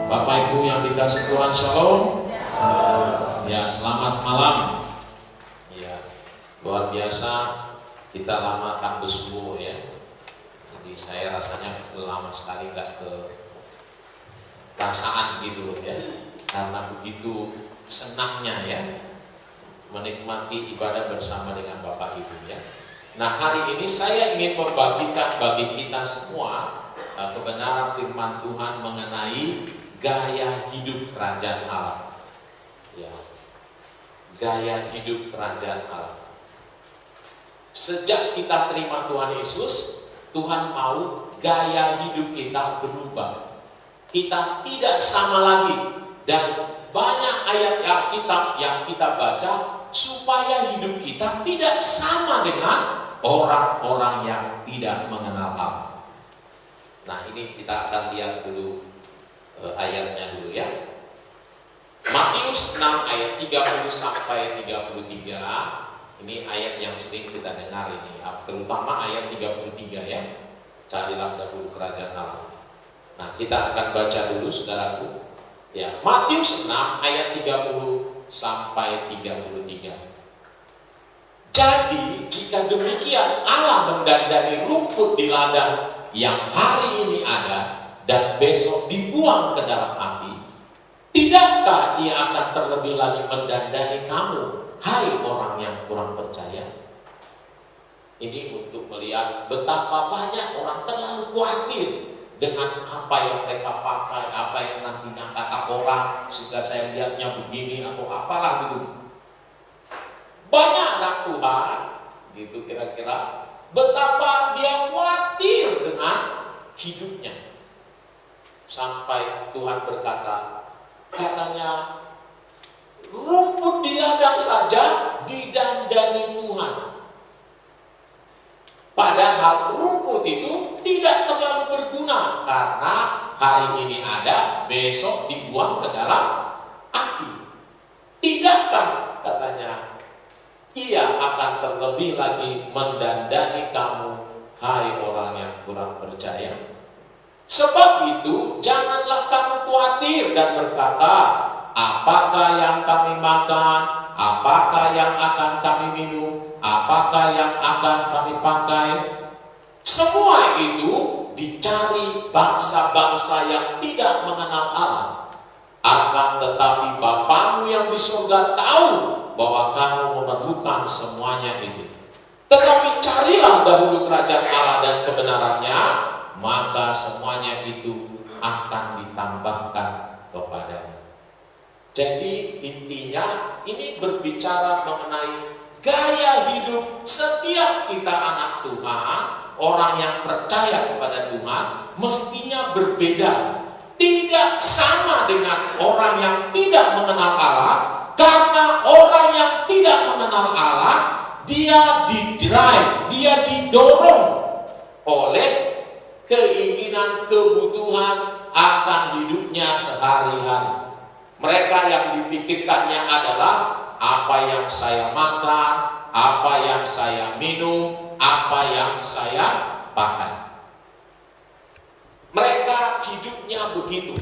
Bapak Ibu yang dikasih Tuhan, Shalom. Ya, selamat malam. Ya, luar biasa, kita lama tak bersubuh ya. Jadi saya rasanya lama sekali nggak ke perasaan gitu ya, karena begitu senangnya ya menikmati ibadah bersama dengan Bapak Ibu ya. Nah, hari ini saya ingin membagikan bagi kita semua kebenaran firman Tuhan mengenai gaya hidup kerajaan Allah. Ya, gaya hidup kerajaan Allah. Sejak kita terima Tuhan Yesus, Tuhan mau gaya hidup kita berubah. Kita tidak sama lagi, dan banyak ayat Alkitab yang kita baca supaya hidup kita tidak sama dengan orang-orang yang tidak mengenal Allah. Nah, ini kita akan lihat dulu ayatnya dulu ya. Matius 6 ayat 30 sampai 33. Ini ayat yang sering kita dengar ini, terutama ayat 33 ya. Carilah dahulu kerajaan Allah. Nah, kita akan baca dulu saudaraku. Ya, Matius 6 ayat 30 sampai 33. Jadi, jika demikian Allah mendandani rumput di ladang yang hari ini ada dan besok dibuang ke dalam api, tidakkah Ia akan terlebih lagi mendandani kamu, hai orang yang kurang percaya? Ini untuk melihat betapa banyak orang terlalu khawatir dengan apa yang mereka pakai, apa yang nantinya kata orang, sehingga saya lihatnya begini atau apalah gitu. Banyak anak Tuhan, gitu kira-kira, betapa dia khawatir dengan hidupnya. Sampai Tuhan berkata, katanya, rumput di ladang saja didandani Tuhan. Padahal rumput itu tidak terlalu berguna, karena hari ini ada, besok dibuang ke dalam api. Tidakkah, katanya, Ia akan terlebih lagi mendandani kamu, hai orang yang kurang percaya? Sebab itu, janganlah kamu khawatir dan berkata, apakah yang kami makan, apakah yang akan kami minum, apakah yang akan kami pakai? Semua itu dicari bangsa-bangsa yang tidak mengenal Allah. Akan tetapi Bapamu yang di surga tahu bahwa kamu memerlukan semuanya itu. Tetapi carilah dahulu kerajaan Allah dan kebenarannya, maka semuanya itu akan ditambahkan kepadamu. Jadi intinya ini berbicara mengenai gaya hidup setiap kita anak Tuhan, orang yang percaya kepada Tuhan, mestinya berbeda. Tidak sama dengan orang yang tidak mengenal Allah, karena orang yang tidak mengenal Allah, dia didrive, dia didorong oleh keinginan, kebutuhan akan hidupnya sehari-hari. Mereka yang dipikirkannya adalah apa yang saya makan, apa yang saya minum, apa yang saya pakai. Mereka hidupnya begitu.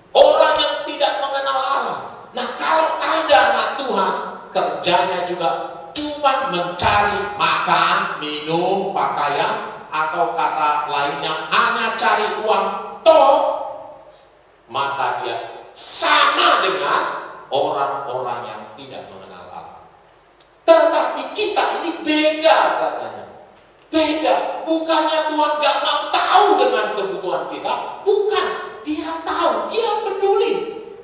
Orang yang tidak mengenal Allah. Nah, kalau ada anak Tuhan, kerjanya juga cuma mencari makan, minum, pakaian, atau kata lainnya hanya cari uang toh, maka dia sama dengan orang-orang yang tidak mengenal Allah. Tetapi kita ini beda katanya. Beda. Bukannya Tuhan gak mau tahu dengan kebutuhan kita. Bukan. Dia tahu. Dia peduli.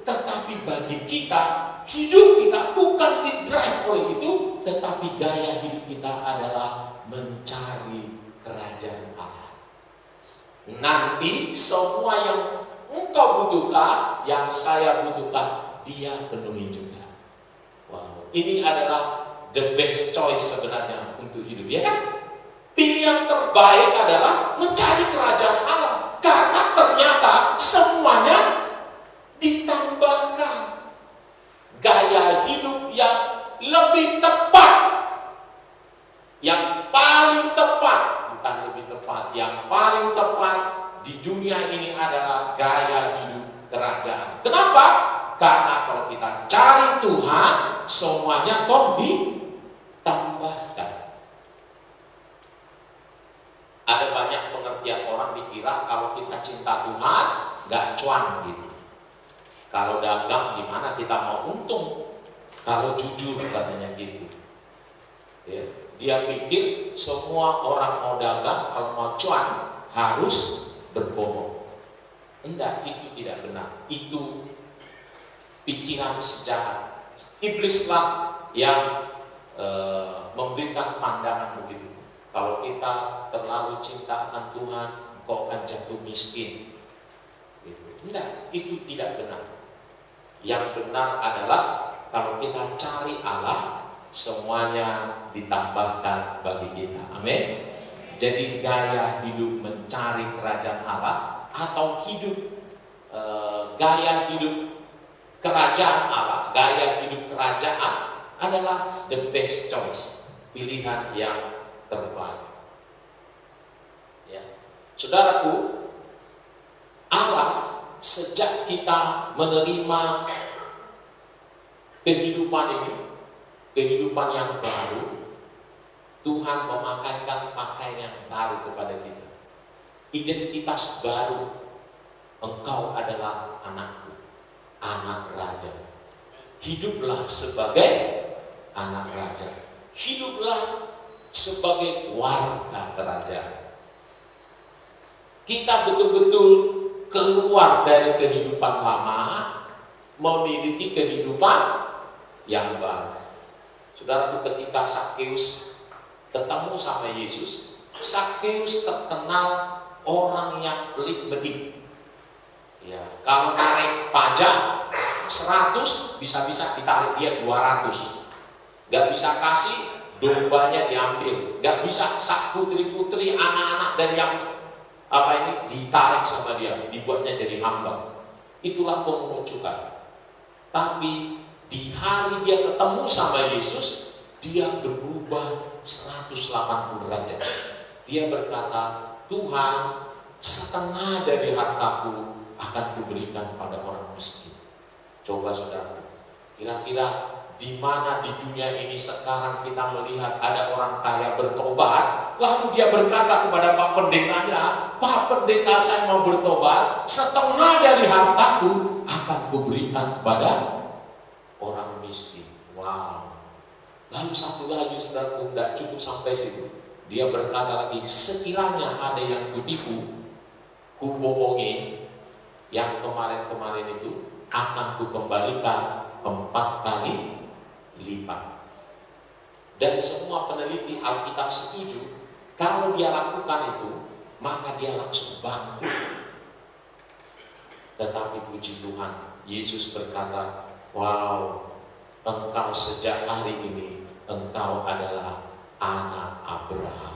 Tetapi bagi kita, hidup kita bukan didrive oleh itu, tetapi gaya hidup kita adalah mencari kerajaan Allah. Nanti semua yang engkau butuhkan, yang saya butuhkan, dia penuhi juga. Wow. Ini adalah the best choice sebenarnya untuk hidup, ya kan? Pilihan terbaik adalah mencari kerajaan Allah, karena ternyata semuanya ditambahkan. Gaya hidup yang lebih tepat, yang paling tepat, bukan lebih tepat, yang paling tepat di dunia ini adalah gaya hidup kerajaan. Kenapa? Karena kalau kita cari Tuhan, semuanya kok ditambahkan. Ada banyak pengertian orang dikira kalau kita cinta Tuhan, gak cuan gitu. Kalau dagang gimana kita mau untung? Kalau jujur katanya gitu. Ya, dia pikir semua orang mau dagang kalau mau cuan harus berbohong. Enggak, itu tidak benar. Itu pikiran sejahat. Iblislah yang memberikan pandangan begitu. Kalau kita terlalu cinta akan Tuhan, kau akan jatuh miskin. Enggak, itu tidak benar. Yang benar adalah kalau kita cari Allah, semuanya ditambahkan bagi kita. Amin. Jadi gaya hidup mencari kerajaan Allah atau gaya hidup kerajaan Allah, gaya hidup kerajaan adalah the best choice, pilihan yang terbaik. Ya. Saudaraku, Allah sejak kita menerima kehidupan ini, kehidupan yang baru, Tuhan memakaikan pakaian yang baru kepada kita. Identitas baru. Engkau adalah anakku, anak raja. Hiduplah sebagai anak raja. Hiduplah sebagai warga kerajaan. Kita betul-betul keluar dari kehidupan lama, memiliki kehidupan yang baru. Saudara, ketika Zakheus ketemu sama Yesus, Zakheus terkenal orang yang pelit bedik. Ya, kalau narik pajak 100, bisa-bisa ditarik dia 200. Gak bisa kasih, dombanya diambil. Gak bisa sak putri-putri, anak-anak dari yang ditarik sama dia, dibuatnya jadi hamba. Itulah pemungut cukai. Tapi di hari dia ketemu sama Yesus, dia berubah 180 derajat. Dia berkata, Tuhan, setengah dari hartaku akan kuberikan pada orang miskin. Coba saudara, kira-kira di mana di dunia ini sekarang kita melihat ada orang kaya bertobat, lalu dia berkata kepada Pak Pendetanya, Pak Pendeta, saya mau bertobat, setengah dari hartaku akan kuberikan pada orang miskin. Wow. Lalu satu lagi saudaraku, tidak cukup sampai situ. Dia berkata lagi, sekiranya ada yang kutipu, kubohongin, yang kemarin-kemarin itu akan kukembalikan 4 kali lipat. Dan semua peneliti Alkitab setuju, kalau dia lakukan itu, maka dia langsung bangkrut. Tetapi puji Tuhan, Yesus berkata, wow, engkau sejak hari ini, engkau adalah anak Abraham.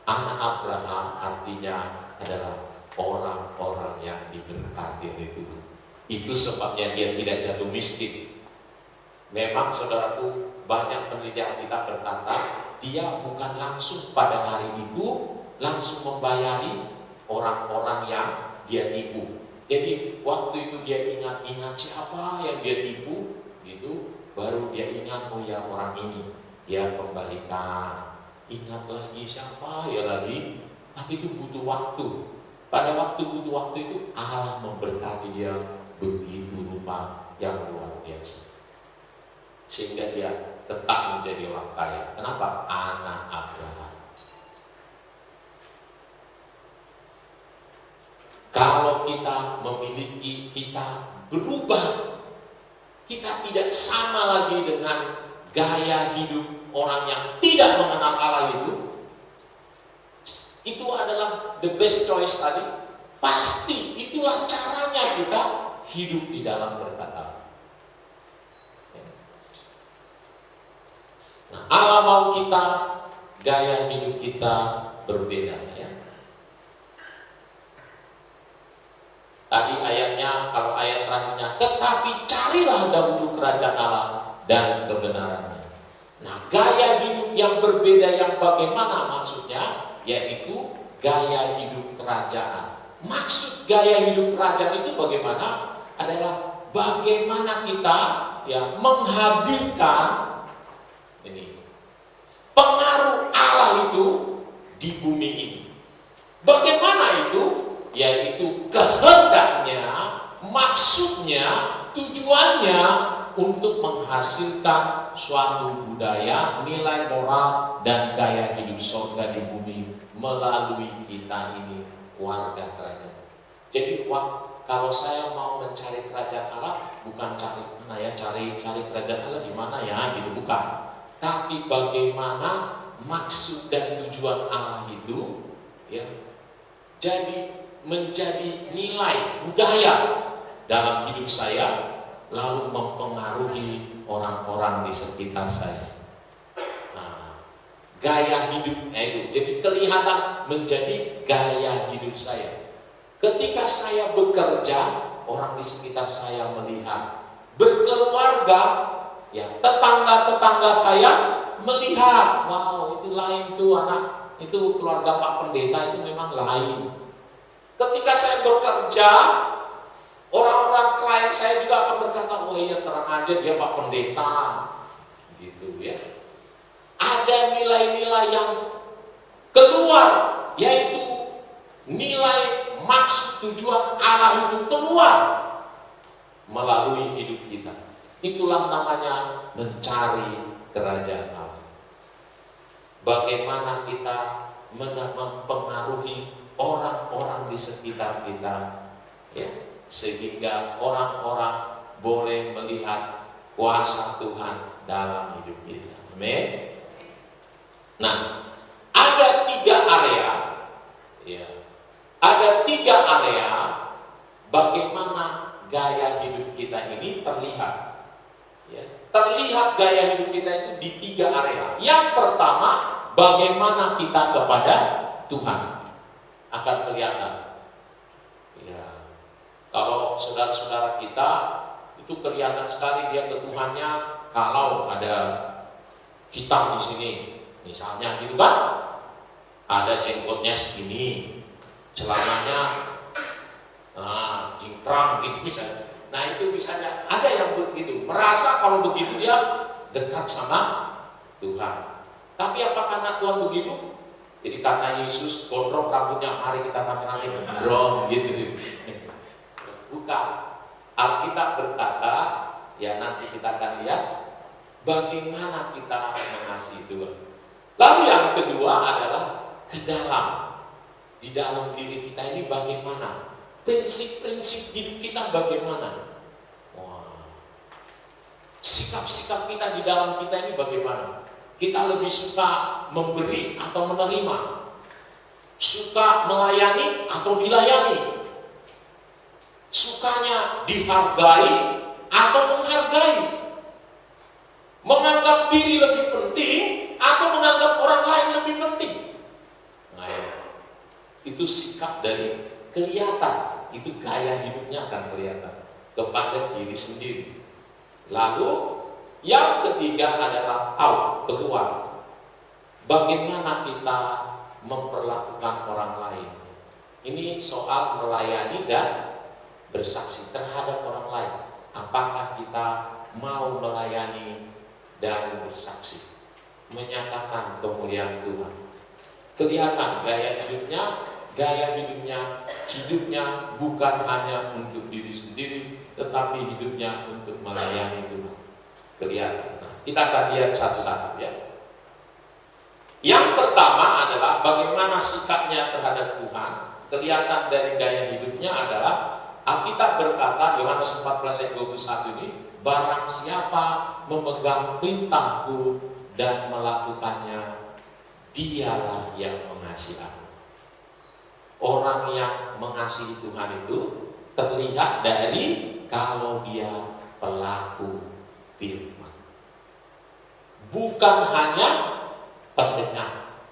Anak Abraham artinya adalah orang-orang yang diberkati oleh Tuhan. Itu sebabnya dia tidak jatuh miskin. Memang saudaraku, banyak penelitian kita berkata, dia bukan langsung pada hari itu langsung membayari orang-orang yang dia tipu. Jadi waktu itu dia ingat siapa yang dia tipu, gitu, baru dia ingat, oh ya orang ini dia kembalikan. Ingat lagi siapa ya lagi, tapi itu butuh waktu. Pada waktu butuh waktu itu Allah memberkati dia begitu rupa yang luar biasa, sehingga dia tetap menjadi orang kaya. Kenapa? Anak Abraham. Kalau kita memiliki, kita berubah, kita tidak sama lagi dengan gaya hidup orang yang tidak mengenal Allah itu adalah the best choice tadi. Pasti itulah caranya kita hidup di dalam berkat Allah. Nah, Allah mau kita gaya hidup kita berbeda, ya. Tadi ayatnya, kalau ayat terakhirnya, tetapi carilah dahulu kerajaan Allah dan kebenarannya. Nah, gaya hidup yang berbeda yang bagaimana maksudnya? Yaitu gaya hidup kerajaan. Maksud gaya hidup kerajaan itu bagaimana? adalah bagaimana kita ya menghadirkan ini pengaruh Allah itu di bumi ini. Bagaimana itu? Yaitu kehendaknya, maksudnya, tujuannya untuk menghasilkan suatu budaya, nilai moral dan gaya hidup surga di bumi melalui kita ini warga kerajaan. Jadi kalau saya mau mencari kerajaan Allah, bukan cari mana ya, cari kerajaan Allah di mana ya, gitu, bukan. Tapi bagaimana maksud dan tujuan Allah itu ya jadi menjadi nilai budaya dalam hidup saya, lalu mempengaruhi orang-orang di sekitar saya. Nah, gaya hidupnya itu jadi kelihatan menjadi gaya hidup saya. Ketika saya bekerja, orang di sekitar saya melihat. Berkeluarga, ya tetangga-tetangga saya melihat, wow itu lain tuh anak, itu keluarga Pak Pendeta itu memang lain. Ketika saya bekerja, orang-orang klien saya juga akan berkata, wah iya terang aja dia Pak Pendeta, gitu ya. Ada nilai-nilai yang keluar, yaitu nilai maksud tujuan Allah itu keluar melalui hidup kita. Itulah namanya mencari kerajaan Allah. Bagaimana kita mempengaruhi orang-orang di sekitar kita, ya, sehingga orang-orang boleh melihat kuasa Tuhan dalam hidup kita. Amin. Nah, ada 3 area, ya, ada 3 area bagaimana gaya hidup kita ini terlihat. Ya, terlihat gaya hidup kita itu di 3 area. Yang pertama, bagaimana kita kepada Tuhan akan kelihatan. Ya, kalau saudara-saudara kita itu kelihatan sekali dia ke Tuhannya kalau ada hitam di sini, misalnya gitu kan, ada jenggotnya segini, celananya jingkrang gitu misalnya. Nah itu misalnya ada yang begitu, merasa kalau begitu dia dekat sama Tuhan. Tapi apakah anak Tuhan begitu? Jadi kata Yesus, gondrong rambutnya, mari kita rame-rame gondrong gitu. Bukan. Alkitab berkata, ya nanti kita akan lihat bagaimana kita mengasihi Tuhan. Lalu yang kedua adalah ke dalam. Di dalam diri kita ini bagaimana? Prinsip-prinsip hidup kita bagaimana? Wah. Sikap-sikap kita di dalam kita ini bagaimana? Kita lebih suka memberi atau menerima? Suka melayani atau dilayani? Sukanya dihargai atau menghargai? Menganggap diri lebih penting atau menganggap orang lain lebih penting? Nah, itu sikap dari kelihatan, itu gaya hidupnya akan kelihatan kepada diri sendiri. Lalu yang ketiga adalah keluar. Bagaimana kita memperlakukan orang lain. Ini soal melayani dan bersaksi terhadap orang lain. Apakah kita mau melayani dan bersaksi, menyatakan kemuliaan Tuhan? Kelihatan gaya hidupnya bukan hanya untuk diri sendiri, tetapi hidupnya untuk melayani Tuhan. Kelihatan. Nah, kita akan lihat satu-satu ya. Yang pertama adalah bagaimana sikapnya terhadap Tuhan. Kelihatan dari gaya hidupnya adalah Alkitab berkata, Yohanes 14 ayat 21 ini, barang siapa memegang perintahku dan melakukannya, dialah yang mengasihi aku. Orang yang mengasihi Tuhan itu terlihat dari kalau dia pelaku firman, bukan hanya pendengar.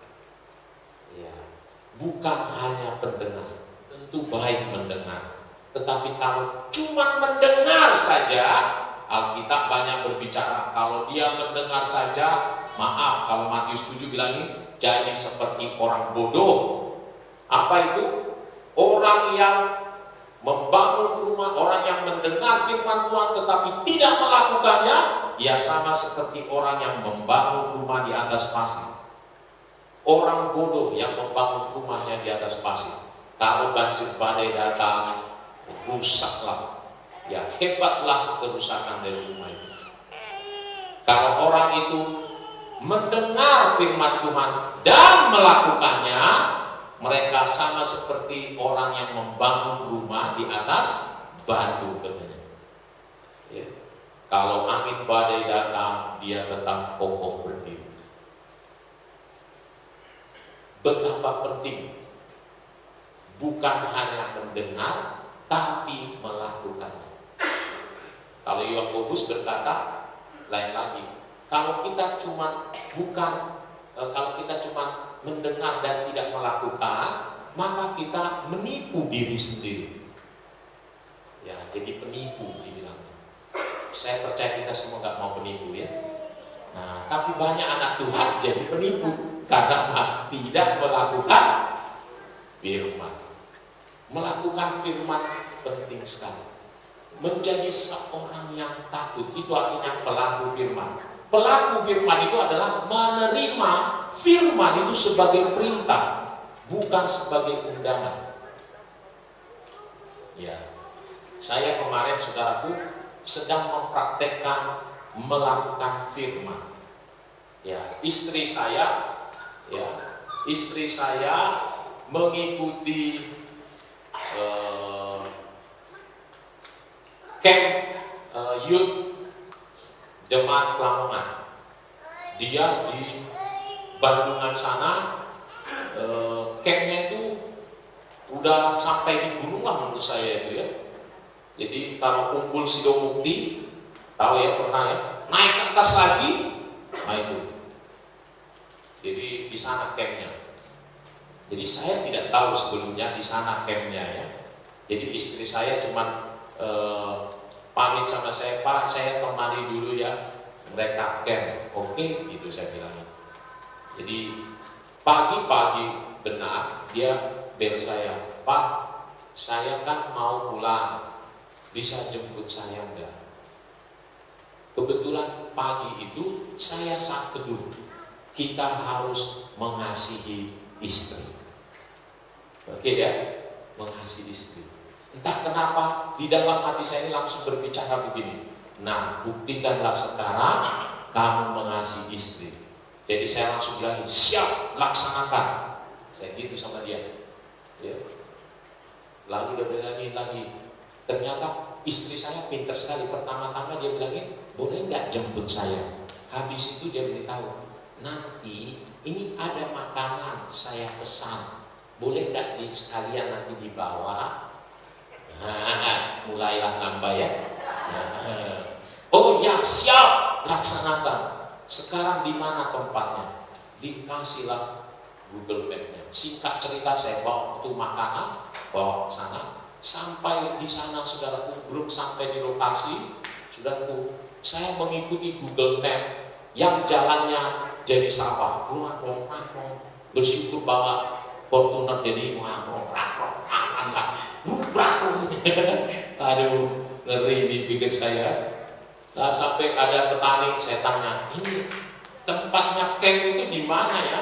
Ya, bukan hanya pendengar. Tentu baik mendengar, tetapi kalau cuma mendengar saja, Alkitab banyak berbicara kalau dia mendengar saja, maaf kalau Matius 7 bilangin jadi seperti orang bodoh. Apa itu? Orang yang membangun rumah, orang yang mendengar firman Tuhan tetapi tidak melakukannya, ia sama seperti orang yang membangun rumah di atas pasir. Orang bodoh yang membangun rumahnya di atas pasir. Kalau banjir badai datang, rusaklah. Ya, hebatlah kerusakan dari rumah itu. Kalau orang itu mendengar firman Tuhan dan melakukannya, mereka sama seperti orang yang membangun rumah di atas batu katanya. Ya. Kalau angin badai datang, dia tetap kokoh berdiri. Betapa penting bukan hanya mendengar, tapi melakukannya. Kalau Yakobus berkata lain lagi. Kalau kita cuma mendengar dan tidak melakukan, maka kita menipu diri sendiri. Ya, jadi penipu dibilangnya. Saya percaya kita semua nggak mau penipu ya. Nah, tapi banyak anak Tuhan jadi penipu karena tidak melakukan firman. Melakukan firman penting sekali. Menjadi seorang yang takut, itu artinya pelaku firman. Pelaku firman itu adalah menerima firman itu sebagai perintah, bukan sebagai undangan. Ya, saya kemarin saudaraku sedang mempraktekkan melakukan firman. Ya, istri saya mengikuti camp youth Jemaat Lamongan. Dia di Bandungan sana, campnya itu udah sampai di gunung lah menurut saya itu ya. Jadi kalau kumpul Sidomukti, tahu ya, pernah ya, naik ke atas lagi, nah itu. Jadi di sana campnya. Jadi saya tidak tahu sebelumnya di sana campnya ya. Jadi istri saya cuma pamit sama saya, Pak, saya temani dulu ya mereka camp. Oke, gitu saya bilang. Jadi pagi-pagi benar dia bel saya, Pak, saya kan mau pulang, bisa jemput saya enggak? Kebetulan pagi itu saya sangat teduh, kita harus mengasihi istri. Oke ya, mengasihi istri. Entah kenapa di dalam hati saya ini langsung berbicara begini. Nah, buktikanlah sekarang kamu mengasihi istri. Jadi saya langsung bilang, siap, laksanakan. Saya gitu sama dia. Ya. Lalu dia bilangin lagi. Ternyata istri saya pintar sekali. Pertama-tama dia bilangin, boleh nggak jemput saya? Habis itu dia beritahu, nanti ini ada makanan saya pesan. Boleh nggak sekalian nanti dibawa? Mulailah nambah ya. Oh ya, siap, laksanakan. Sekarang di mana tempatnya? Dikasihlah Google Map-nya. Singkat cerita, saya bawa itu makanan, bawa ke sana. Sampai di sana, saudaraku, belum sampai di lokasi, saudaraku, saya mengikuti Google Map yang jalannya jadi sawah. Bersyukur bawa Fortuner jadi aduh, ngeri dipikir saya. Nah, sampai ada petani, saya tanya, ini tempatnya camp itu di mana ya?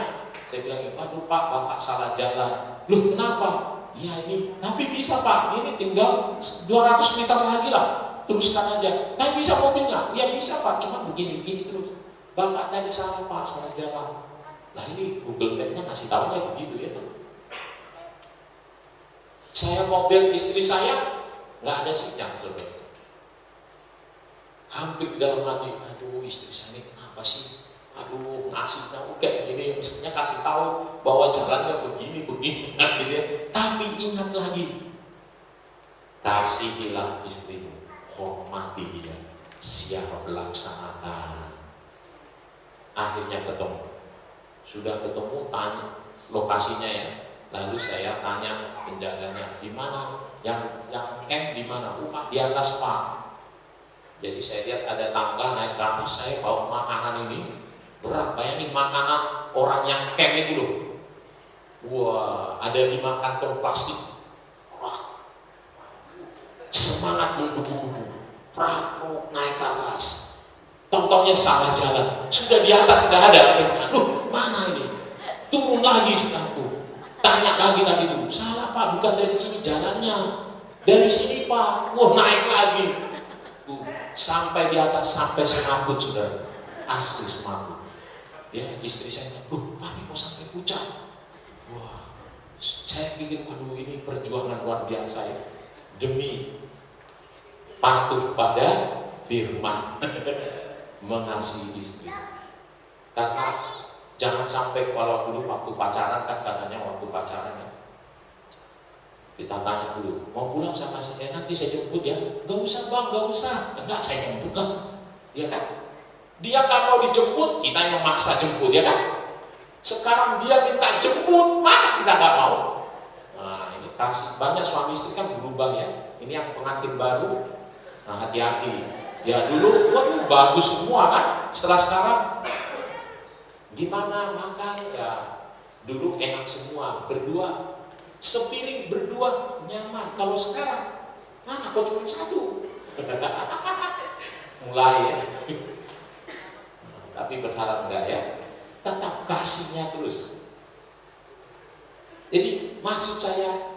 Saya bilang, waduh Pak, Bapak salah jalan. Loh, kenapa? Ya ini, tapi bisa Pak, ini tinggal 200 meter lagi lah, teruskan aja. Nah, bisa mobilnya? Ya bisa Pak, cuma begini terus. Bapak tadi salah Pak, salah jalan. Nah ini Google Map-nya ngasih tahu ya begitu ya. Saya mobil istri saya nggak ada sinyal, saudara. Hampir dalam hati, aduh istri saya ini kenapa sih? Aduh ngasihnya kayak gini, mestinya kasih tahu bahwa jalannya begini gitu ya. Tapi ingat lagi, kasihilah istrimu, hormati dia, siap laksanakan. Akhirnya ketemu, sudah ketemu, tanya lokasinya ya. Lalu saya tanya penjaganya, di mana? Yang camp di mana? Di atas Pak. Jadi saya lihat ada tangga naik ke atas, saya bawa makanan ini berat. Bayangin makanan orang yang camp itu loh. Wah, ada 5 kantong plastik. Wah, semangat menggebu-gebu, prakok naik ke atas, tontonnya salah jalan, sudah di atas sudah ada, loh mana ini, turun lagi sudah tuh, tanya lagi tadi tuh, salah Pak, bukan dari sini jalannya, dari sini Pak, wah naik lagi, sampai di atas, sampai semaput sudah, asli semaput. Ya istri saya, Papi mau sampai puncak, wah, saya pikir, waduh ini perjuangan luar biasa ya, demi patuh pada firman, mengasihi istri. Karena jangan sampai kalau dulu waktu pacaran kan katanya waktu pacaran ya, kita tanya dulu, mau pulang sama saya, nanti saya jemput ya, gak usah Bang, gak usah, enggak saya jemput lah, ya kan? Dia kan mau dijemput, kita yang memaksa jemput, ya kan? Sekarang dia minta jemput, masa kita gak mau? Nah ini kasih, banyak suami istri kan berubah ya. Ini yang pengantin baru, nah hati-hati. Ya dulu, waduh bagus semua kan. Setelah sekarang, gimana makan? Ya dulu enak semua, berdua, sepiring berdua nyaman. Kalau sekarang, mana kok cuma satu? Mulai ya. Nah, tapi berharap enggak ya. Tetap kasihnya terus. Jadi maksud saya,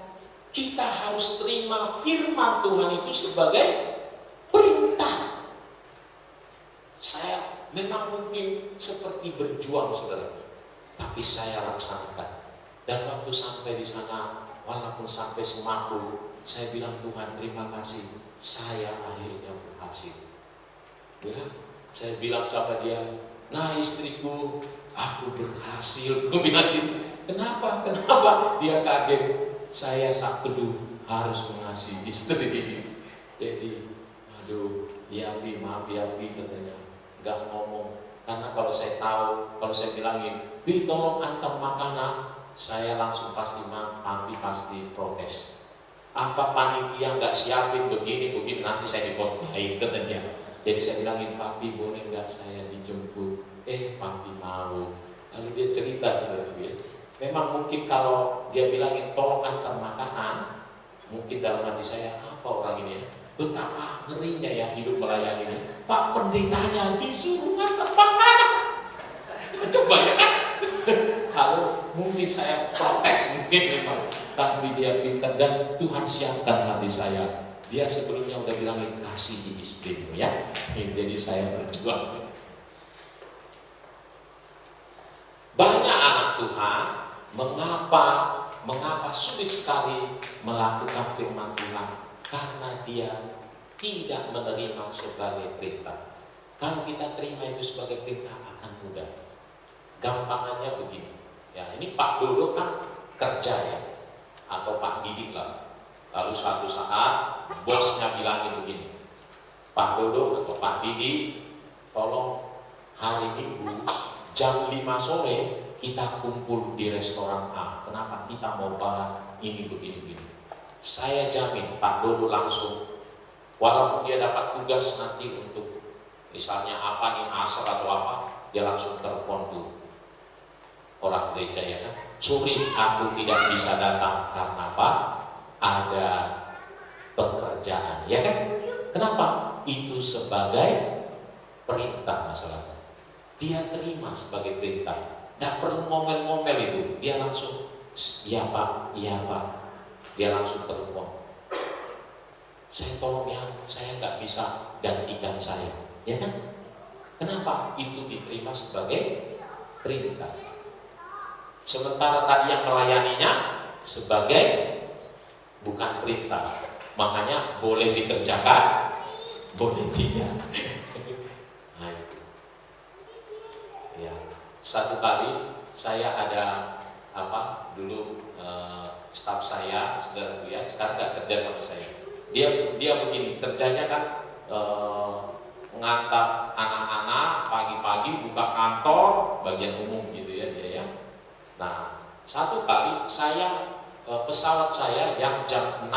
kita harus terima firman Tuhan itu sebagai perintah. Saya memang mungkin seperti berjuang saudara, tapi saya laksanakan. Dan waktu sampai di sana, walaupun sampai semaput, saya bilang Tuhan terima kasih, saya akhirnya berhasil. Ya, saya bilang sama dia, nah istriku, aku berhasil. Gue bilang gitu. Kenapa? Dia kaget. Saya saat teduh harus mengasihi istri. Jadi, aduh, ya Bi, maaf ya Bi katanya, nggak ngomong. Karena kalau saya tahu, kalau saya bilangin, Bi tolong antar makanan, saya langsung pasti Papi pasti protes. Apa panitia nggak siapin begini, nanti saya dipotong katanya. Jadi saya bilangin, Papi boleh nggak saya dijemput? Papi mau. Lalu dia cerita seperti dia. Memang mungkin kalau dia bilangin tolong antar makanan, mungkin dalam hati saya, apa orang ini ya? Betapa ngerinya ya hidup melayani ini. Pak pendetanya disuruh ngantar makanan. Coba ya kan? Kalau mungkin saya protes mungkin memang, tapi dia pintar dan Tuhan siapkan hati saya. Dia sebelumnya udah bilangin kasih istrimu ya. Jadi saya berjuang. Banyak anak Tuhan mengapa sulit sekali melakukan firman Tuhan, karena dia tidak menerima sebagai perintah. Kalau kita terima itu sebagai perintah akan mudah. Gampangannya begini. Ya, ini Pak Dodo kan kerja ya, atau Pak Didik lah. Lalu suatu saat bosnya bilangin begini, Pak Dodo atau Pak Didik, tolong hari Minggu jam 5 sore kita kumpul di restoran A. Kenapa? Kita mau bahas ini begini. Saya jamin Pak Dodo langsung, walaupun dia dapat tugas nanti untuk misalnya apa nih, asar atau apa, dia langsung telepon tuh orang gereja ya kan, sorry aku tidak bisa datang karena apa? Ada pekerjaan, ya kan? Kenapa? Itu sebagai perintah masalahnya. Dia terima sebagai perintah. Tidak perlu ngomel-ngomel itu. Dia langsung, iya Pak. Dia langsung telepon. Saya tolong ya, saya nggak bisa gantikan saya, ya kan? Kenapa? Itu diterima sebagai perintah. Sementara tadi yang melayaninya sebagai bukan perintah, makanya boleh dikerjakan, boleh tidak. Nah itu. Ya, satu kali saya ada dulu staf saya, saudara ya, sekarang nggak kerja sama saya. Dia begini, kerjanya kan mengantar anak-anak pagi-pagi, buka kantor bagian umum gitu ya dia ya. Nah, satu kali pesawat saya yang jam 6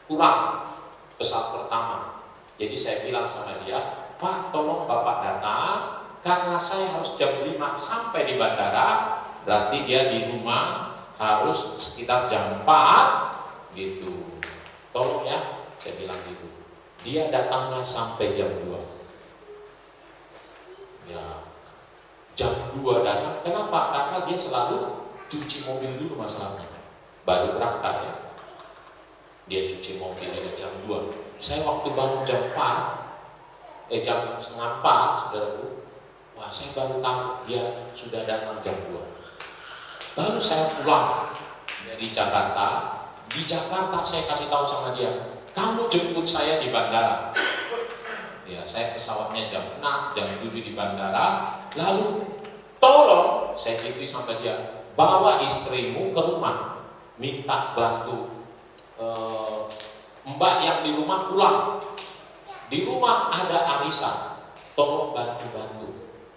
kurang pesawat pertama. Jadi saya bilang sama dia, Pak tolong Bapak datang, karena saya harus jam 5 sampai di bandara, berarti dia di rumah harus sekitar jam 4 gitu. Tolong ya, Saya bilang gitu. Dia datangnya sampai jam 2. Ya, jam 2 datang. Kenapa? Karena dia selalu cuci mobil dulu masalahnya. Baru berangkat ya. Dia cuci mobil di jam 2. Saya waktu bangun jam 4, jam setengah 4, saudaraku. Wah, saya baru tahu dia sudah datang jam 2. Lalu saya pulang dari Jakarta. Di Jakarta saya kasih tahu sama dia, kamu jemput saya di bandara. Ya, saya pesawatnya jam 6, jam 7 di bandara. Lalu tolong, saya gitu sama dia, bawa istrimu ke rumah, minta bantu mbak yang di rumah pulang. Di rumah ada arisan, tolong bantu-bantu.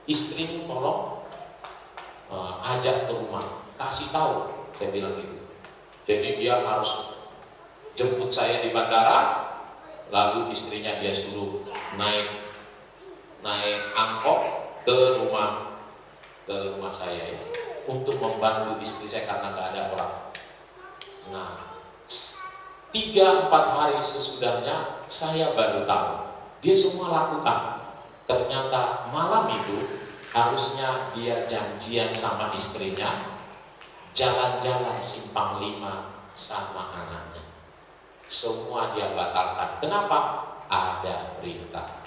Istrimu tolong ajak ke rumah, kasih tahu. Saya bilang gitu. Jadi dia harus jemput saya di bandara, lalu istrinya dia suruh naik angkot ke rumah saya ya, untuk membantu istri saya karena nggak ada orang. Nah, 3-4 hari sesudahnya saya baru tahu dia semua lakukan. Ternyata malam itu harusnya dia janjian sama istrinya jalan-jalan simpang 5 sama anaknya. Semua dia batalkan. Kenapa? Ada perintah.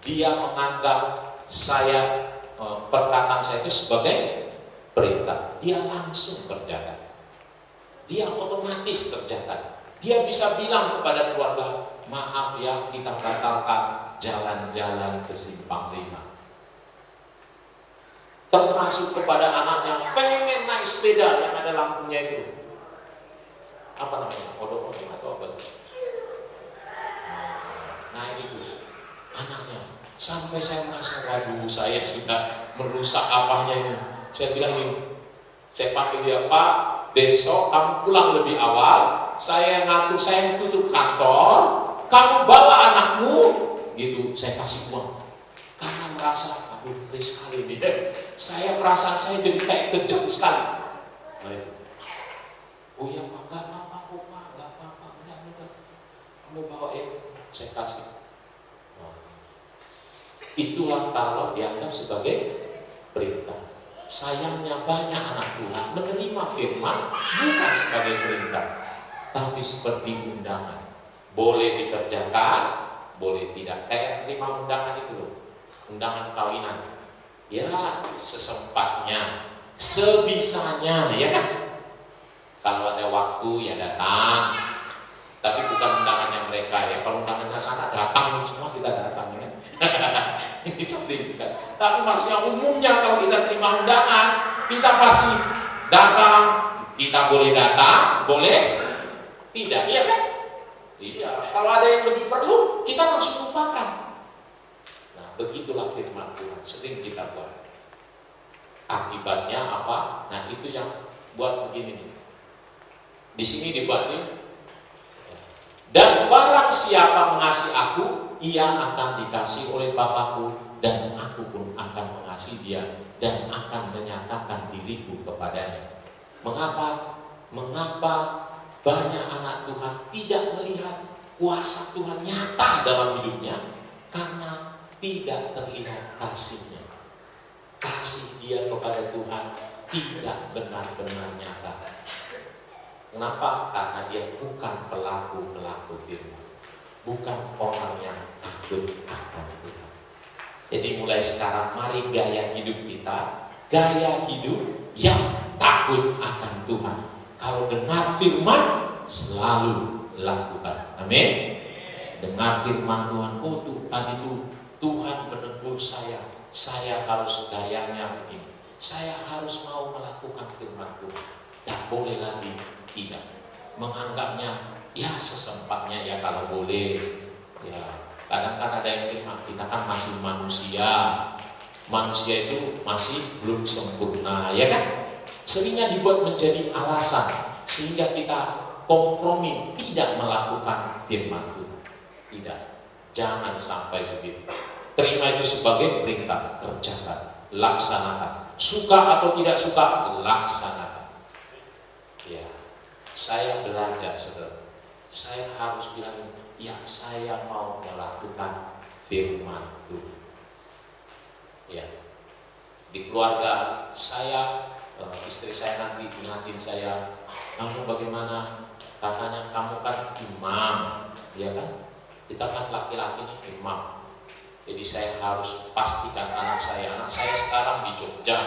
Dia menganggap perkataan saya itu sebagai perintah. Dia langsung kerjakan. Dia otomatis kerjakan. Dia bisa bilang kepada keluarga, maaf ya, kita batalkan jalan-jalan ke simpang 5. Termasuk kepada anaknya, pengen naik sepeda yang ada lampunya itu. Apa namanya? Odong-odong atau apa? Nah itu anaknya. Sampai saya merasa, waduh, saya sudah merusak apanya ini. Saya bilang ini, saya panggil dia, Pak, besok kamu pulang lebih awal. Saya ngatur, saya tutup kantor. Kamu bawa anakmu, gitu. Saya kasih uang. Karena merasa, aduh, sekali dia. Saya perasaan saya jadi kayak kejam sekali. Nah, oh iya Pak, nggak apa-apa kok Pak, nggak apa-apa, udah. Kamu bawa saya kasih. Nah, itulah kalau dianggap sebagai perintah. Sayangnya banyak anak Tuhan menerima firman bukan sebagai perintah, tapi seperti undangan. Boleh dikerjakan, boleh tidak. Kayak terima undangan itu loh, undangan kawinan. Ya sesempatnya, sebisanya, ya kan? Kalau ada waktu ya datang, tapi bukan undangannya mereka ya. Kalau undangannya sana datang semua, kita datang ya. Ini seperti itu kan. Tapi maksudnya umumnya kalau kita terima undangan, kita pasti datang. Kita boleh datang, boleh tidak, iya kan? Iya. Kalau ada yang lebih perlu, kita harus lupakan. Begitulah firman Tuhan, sering kita buat. Akibatnya apa? Nah itu yang buat begini nih. Di sini dibuatin, dan barang siapa mengasihi aku, ia akan dikasih oleh Bapakku, dan aku pun akan mengasihi dia, dan akan menyatakan diriku kepadanya. Mengapa? Mengapa banyak anak Tuhan tidak melihat kuasa Tuhan nyata dalam hidupnya? Karena tidak terlihat kasihnya. Kasih dia kepada Tuhan tidak benar-benar nyata. Kenapa? Karena dia bukan pelaku firman, bukan orang yang takut akan Tuhan. Jadi mulai sekarang mari gaya hidup kita, gaya hidup yang takut akan Tuhan. Kalau dengar firman, selalu lakukan. Amin. Dengar firman Tuhan, oh tuh tadi tuh Tuhan menegur saya harus gayanya begini, saya harus mau melakukan firman Tuhan. Tak boleh lagi tidak menganggapnya ya sesempatnya ya kalau boleh ya. Kadang kan ada yang terima, kita kan masih manusia itu masih belum sempurna ya kan. Seringnya dibuat menjadi alasan sehingga kita kompromi tidak melakukan firman Tuhan. Tidak, jangan sampai begitu. Terima itu sebagai perintah, kerjakan, laksanakan. Suka atau tidak suka, laksanakan. Ya, saya belajar, saudara. Saya harus bilang, ya saya mau melakukan firman Tuhan. Ya, di keluarga saya, istri saya nanti ingatin saya, kamu bagaimana? Katanya kamu kan imam, ya kan? Kita kan laki-laki ini imam. Jadi saya harus pastikan anak saya sekarang di Jogja.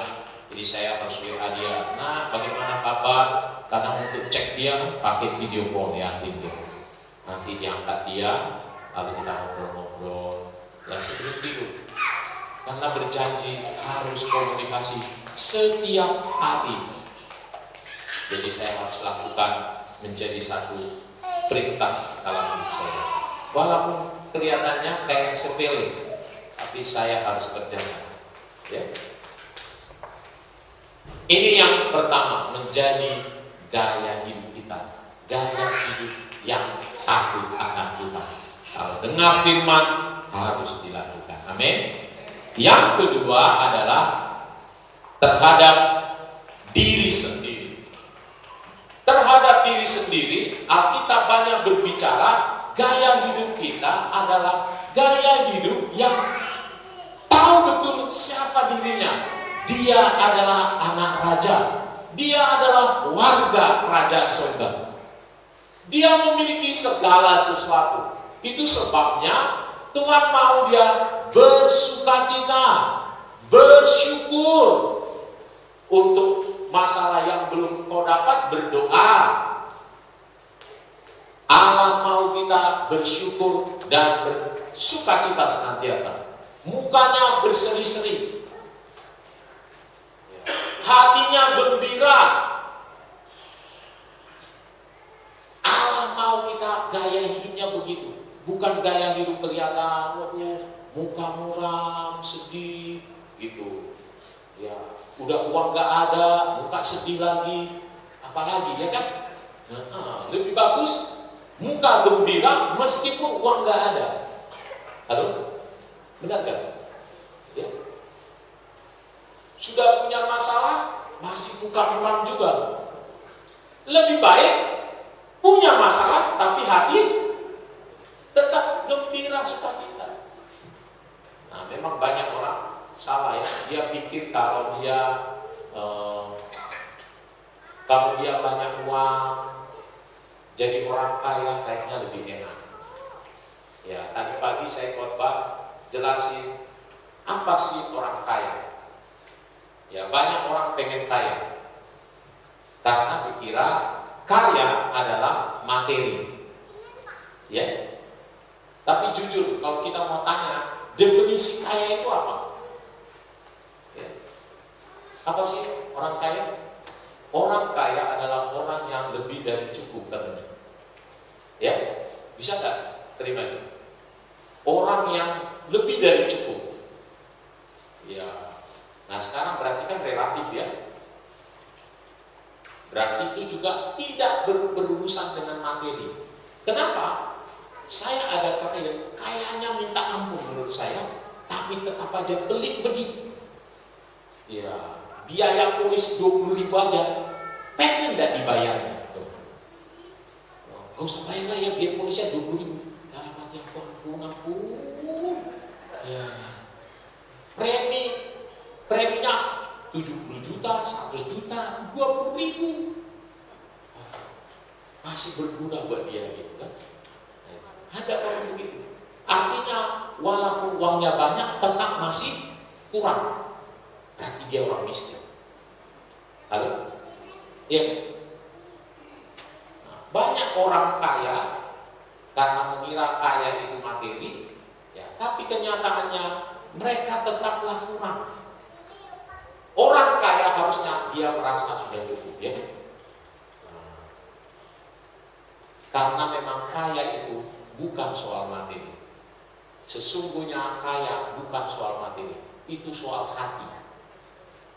Jadi saya harus WA dia, nah bagaimana kabar? Karena untuk cek dia pakai video call ya, gitu. Nanti diangkat dia, lalu kita ngobrol-ngobrol. Dan seperti itu, karena berjanji harus komunikasi setiap hari. Jadi saya harus lakukan menjadi satu perintah dalam hidup saya. Walaupun kelihatannya kayak sepele, tapi saya harus kerjakan. Ya. Ini yang pertama, menjadi gaya hidup kita, gaya hidup yang takut akan Tuhan. Kalau dengar firman harus dilakukan. Amin. Yang kedua adalah terhadap diri sendiri. Terhadap diri sendiri, Alkitab banyak berbicara gaya hidup kita adalah gaya hidup yang tahu betul siapa dirinya. Dia adalah anak raja. Dia adalah warga kerajaan surga. Dia memiliki segala sesuatu. Itu sebabnya Tuhan mau dia bersukacita, bersyukur. Untuk masalah yang belum kau dapat, berdoa. Allah mau kita bersyukur dan bersukacita senantiasa. Mukanya berseri-seri, hatinya gembira. Allah mau kita gaya hidupnya begitu, bukan gaya hidup kelihatan, waduh, muka muram, sedih, gitu. Ya, udah uang gak ada, muka sedih lagi, apalagi ya kan? Lebih bagus muka gembira meskipun uang gak ada. Halo, benar gak? Ya. Sudah punya masalah, masih muka muram juga. Lebih baik punya masalah tapi hati tetap gembira, sukacita. Nah, memang banyak orang salah ya. Dia pikir kalau dia banyak uang, jadi orang kaya kayaknya lebih enak. Ya, tadi pagi saya khotbah jelasin apa sih orang kaya. Ya, banyak orang pengen kaya karena dikira kaya adalah materi. Ya. Tapi jujur, kalau kita mau tanya, definisi kaya itu apa? Ya. Apa sih orang kaya? Orang kaya adalah orang yang lebih dari cukup katanya. Ya, bisa nggak terima itu? Orang yang lebih dari cukup. Ya. Nah sekarang berarti kan relatif ya. Berarti itu juga tidak berurusan dengan materi. Kenapa? Saya ada kata yang kayaknya minta ampun menurut saya, tapi tetap aja pelit begitu. Ya, biaya polis 20.000 aja, pengen nggak dibayarnya? Gak usah bayar lah ya, biaya polisnya 20.000. Dalam hati aku ampun. Ya, preminya 70 juta, 100 juta, 20.000. Masih berguna buat dia gitu kan. Ada orang begitu. Artinya walaupun uangnya banyak tetap masih kurang. Berarti dia orang miskin. Halo? Ya. Nah, banyak orang kaya karena mengira kaya itu materi, ya, tapi kenyataannya mereka tetaplah kurang. Orang kaya harusnya dia merasa sudah cukup, ya. Nah, karena memang kaya itu bukan soal materi. Sesungguhnya kaya bukan soal materi, itu soal hati.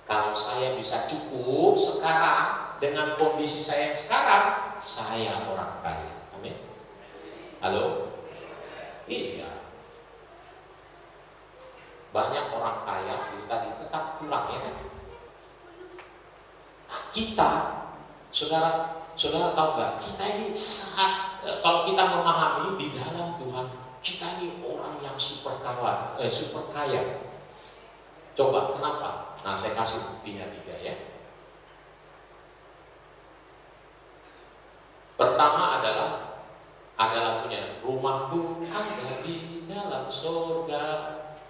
Kalau saya bisa cukup sekarang dengan kondisi saya yang sekarang, saya orang kaya. Amin. Halo? Iya. Banyak orang kaya itu tadi tetap kurang ya kan? Nah, kita, saudara tahu nggak? Kita ini saat kalau kita memahami di dalam Tuhan, kita ini orang yang super kaya. Coba kenapa? Nah, saya kasih buktinya 3 ya. Pertama adalah punya rumahku ada di dalam surga,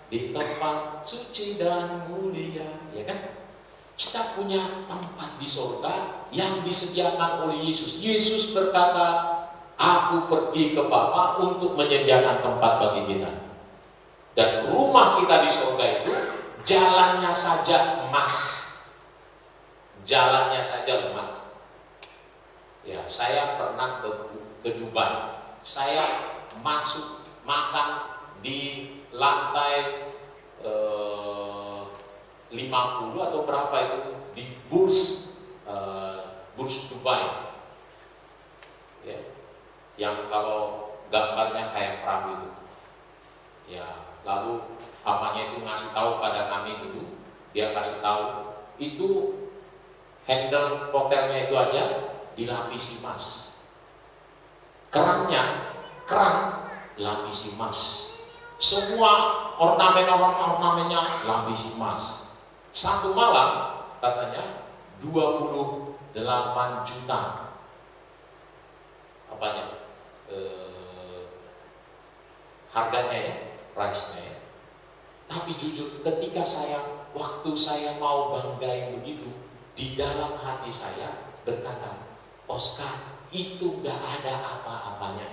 di tempat suci dan mulia, ya kan? Kita punya tempat di surga yang disediakan oleh Yesus. Yesus berkata, aku pergi ke Bapa untuk menyediakan tempat bagi kita. Dan rumah kita di surga itu jalannya saja emas. Jalannya saja emas. Ya, saya pernah ke Dubai. Saya masuk makan di lantai 50 atau berapa itu di Burj Dubai. Ya. Yang kalau gambarnya kayak perahu itu. Ya, lalu papanya itu ngasih tahu pada kami dulu, dia kasih tahu itu handle hotelnya itu aja dilapisi emas. Keran lapisi emas. Semua ornamennya lapisi emas. Satu malam katanya 28 juta harganya ya, price-nya ya. Tapi jujur ketika waktu saya mau banggain begitu, di dalam hati saya berkata, Oscar, itu gak ada apa-apanya.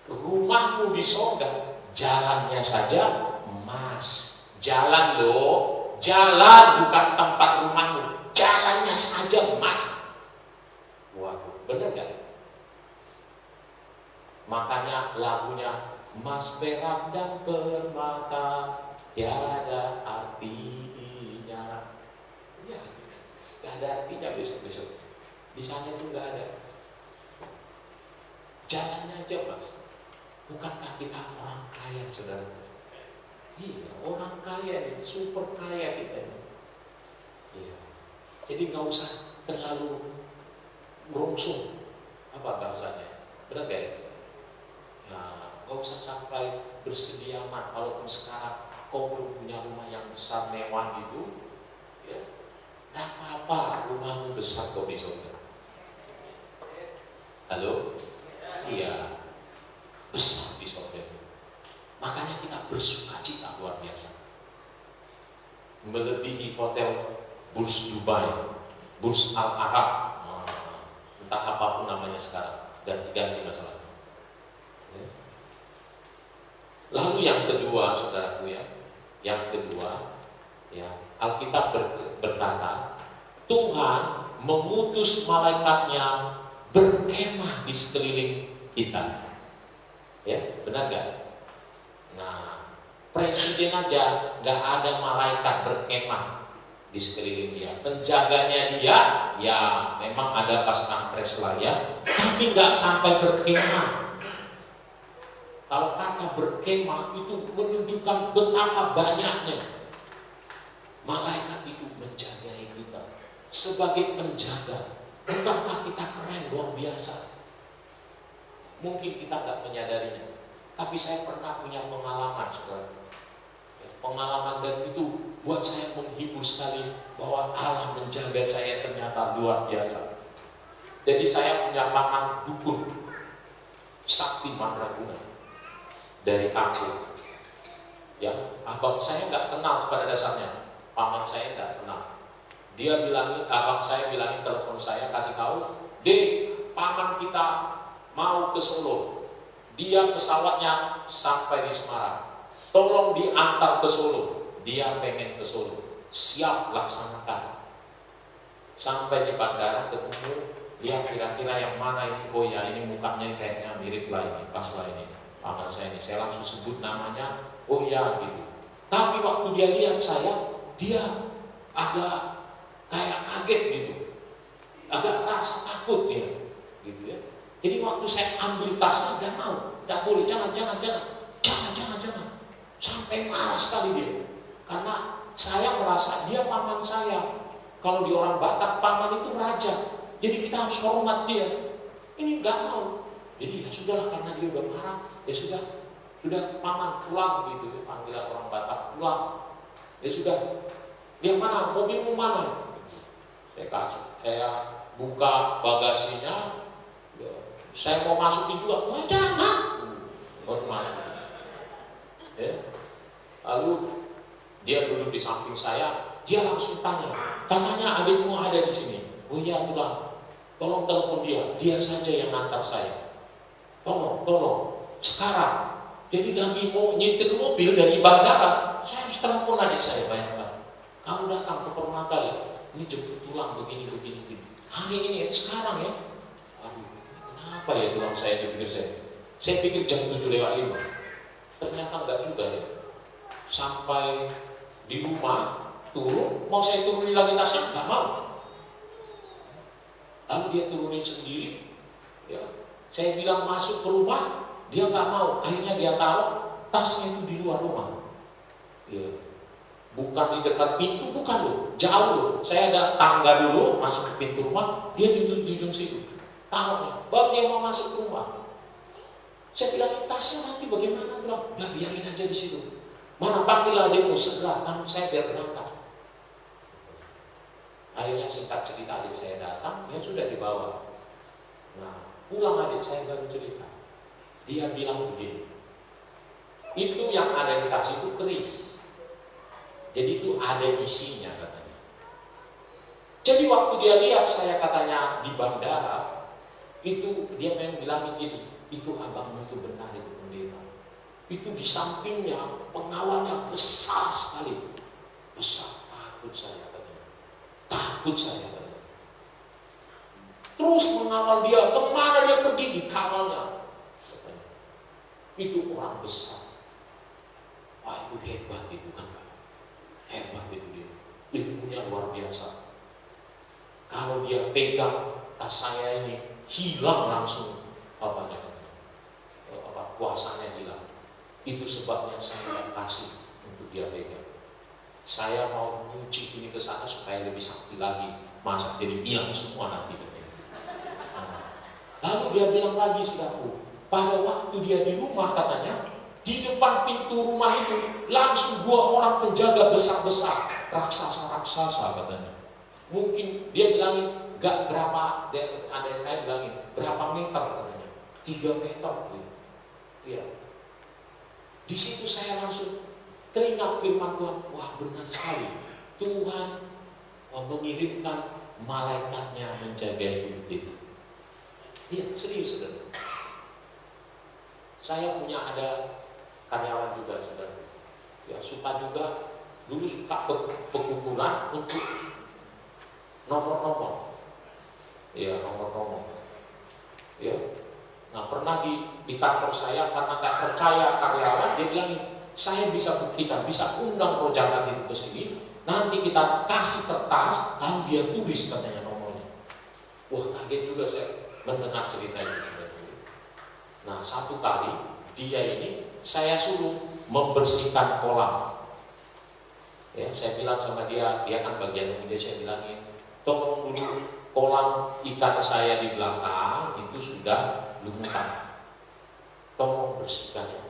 Rumahmu di surga, jalannya saja emas. Jalan loh, jalan bukan tempat rumahmu, jalannya saja emas. Waduh, bener gak? Makanya lagunya emas, perak dan permata tiada artinya. Ya, gak ada artinya besok-besok. Di sana itu gak ada. Jalannya aja mas. Bukankah kita orang kaya, saudara? Iya, orang kaya nih, super kaya kita ini. Iya. Jadi nggak usah terlalu merungsung. Apa bahasanya? Benar gak ya? Nah, nggak usah sampai bersedia amat. Kalaupun sekarang kau belum punya rumah yang besar mewah gitu, ya, nggak apa-apa, rumahmu besar kok di surga. Halo? Iya, besar di surga. Makanya kita bersuka cita luar biasa. Melebihi hotel Burj Dubai, Burj Al Arab, entah apapun namanya sekarang, dan ganti masalahnya. Lalu yang kedua, saudaraku ya, Alkitab berkata, Tuhan mengutus malaikatnya berkemah di sekeliling kita. Ya, benar gak? Nah, presiden aja gak ada malaikat berkemah di sekeliling dia. Penjaganya dia, ya memang ada pas pampres lah ya, tapi gak sampai berkemah. Kalau kata berkemah itu menunjukkan betapa banyaknya malaikat itu menjaga kita. Sebagai penjaga, bukankah kita keren luar biasa? Mungkin kita gak menyadarinya. Tapi saya pernah punya pengalaman, saudara. Pengalaman dan itu buat saya menghibur sekali bahwa Allah menjaga saya ternyata luar biasa. Jadi saya punya paman dukun Sakti Mandraguna dari kampung. Ya, abang saya nggak kenal pada dasarnya, paman saya nggak kenal. Dia bilangin, abang saya bilangin telepon saya kasih tahu, Dek, paman kita mau ke Solo. Dia pesawatnya sampai di Semarang. Tolong diantar ke Solo. Dia pengen ke Solo. Siap, laksanakan. Sampai di bandara ketemu, dia kira-kira yang mana ini? Oh ya, ini mukanya kayaknya mirip lah ini, pas lah ini. Paman saya ini, saya langsung sebut namanya. Oh ya, gitu. Tapi waktu dia lihat saya, dia agak kayak kaget gitu. Agak rasa takut dia, gitu ya. Jadi waktu saya ambil tasnya, dia mau, tidak boleh, jangan. Sampai marah sekali dia. Karena saya merasa dia paman saya. Kalau di orang Batak, paman itu raja. Jadi kita harus hormat dia. Ini nggak mau. Jadi ya sudahlah, karena dia udah marah, ya sudah paman pulang gitu, panggilan orang Batak, pulang. Ya sudah, dia mana, mobilmu mana? Saya buka bagasinya, ya, saya mau masukin juga, jangan, baru masuk. Ya. Lalu dia duduk di samping saya, dia langsung tanya, katanya adikmu ada di sini. Oh iya, bilang, tolong telepon dia saja yang ngantar saya. Tolong, sekarang. Jadi lagi mau nyetir mobil dari bandara, saya harus telepon adik saya, bayangkan. Kamu datang ke Permata ya, ini jemput tulang begini. Hari ini, sekarang ya. Aduh, kenapa ya tulang saya dipikir saya? Saya pikir jam 7:05. Ternyata enggak juga ya. Sampai di rumah, turun, mau saya turunin lagi tasnya, enggak mau. Lalu dia turunin sendiri, ya. Saya bilang masuk ke rumah, dia nggak mau. Akhirnya dia taruh tasnya itu di luar rumah. Ya. Bukan di dekat pintu, bukan loh, jauh loh. Saya ada tangga dulu, masuk ke pintu rumah, dia di ujung situ. Taruhnya, baru dia mau masuk ke rumah. Saya bilang, tasnya nanti bagaimana? Bilang, ya biarin aja di situ. Mana panggil adikmu segera, kan saya biar berangkat. Akhirnya singkat cerita, adik saya datang, dia sudah dibawa. Nah, pulang adik saya baru cerita. Dia bilang begini, itu yang ada di tas itu keris. Jadi itu ada isinya katanya. Jadi waktu dia lihat saya katanya di bandara, itu dia memang bilangin gini, itu abangmu itu benar, itu pendeta. Itu di sampingnya pengawalnya besar sekali. Besar, takut saya katanya. Takut saya katanya. Terus mengawal dia, kemana dia pergi dikawalnya. Itu orang besar. Wah, itu hebat itu kan. Hebat itu dia. Ilmunya luar biasa. Kalau dia pegang tas saya ini, hilang langsung kuasanya hilang. Itu sebabnya saya kasih untuk dia pegang. Saya mau nyuci ini ke sana supaya lebih sakti lagi. Masa jadi hilang semua nanti. Lalu dia bilang lagi, saudaraku, pada waktu dia di rumah katanya, di depan pintu rumah itu langsung 2 orang penjaga besar-besar, raksasa katanya. Mungkin dia bilangin gak berapa, ada saya bilangin berapa meter katanya, 3 meter gitu. Ya. Di situ saya langsung teringat firman Tuhan, wah benar sekali, Tuhan mengirimkan malaikatnya menjaga hidup kita. Iya, serius saudara. Saya punya ada karyawan juga saudara. Ya, suka juga dulu suka pekukuran untuk nomor-nomor. Ya, nomor-nomor. Ya. Nah, pernah di kantor saya karena nggak percaya karyawan, dia bilang, saya bisa buktikan, bisa undang Rojaka itu ke sini. Nanti kita kasih kertas, lalu dia tulis katanya nomornya. Wah, kaget juga saya mendengar cerita ini. Nah, satu kali dia ini saya suruh membersihkan kolam. Ya, saya bilang sama dia kan bagian media, saya bilangin, tolong dulu kolam ikan saya di belakang itu sudah lumutan. Tolong bersihkannya.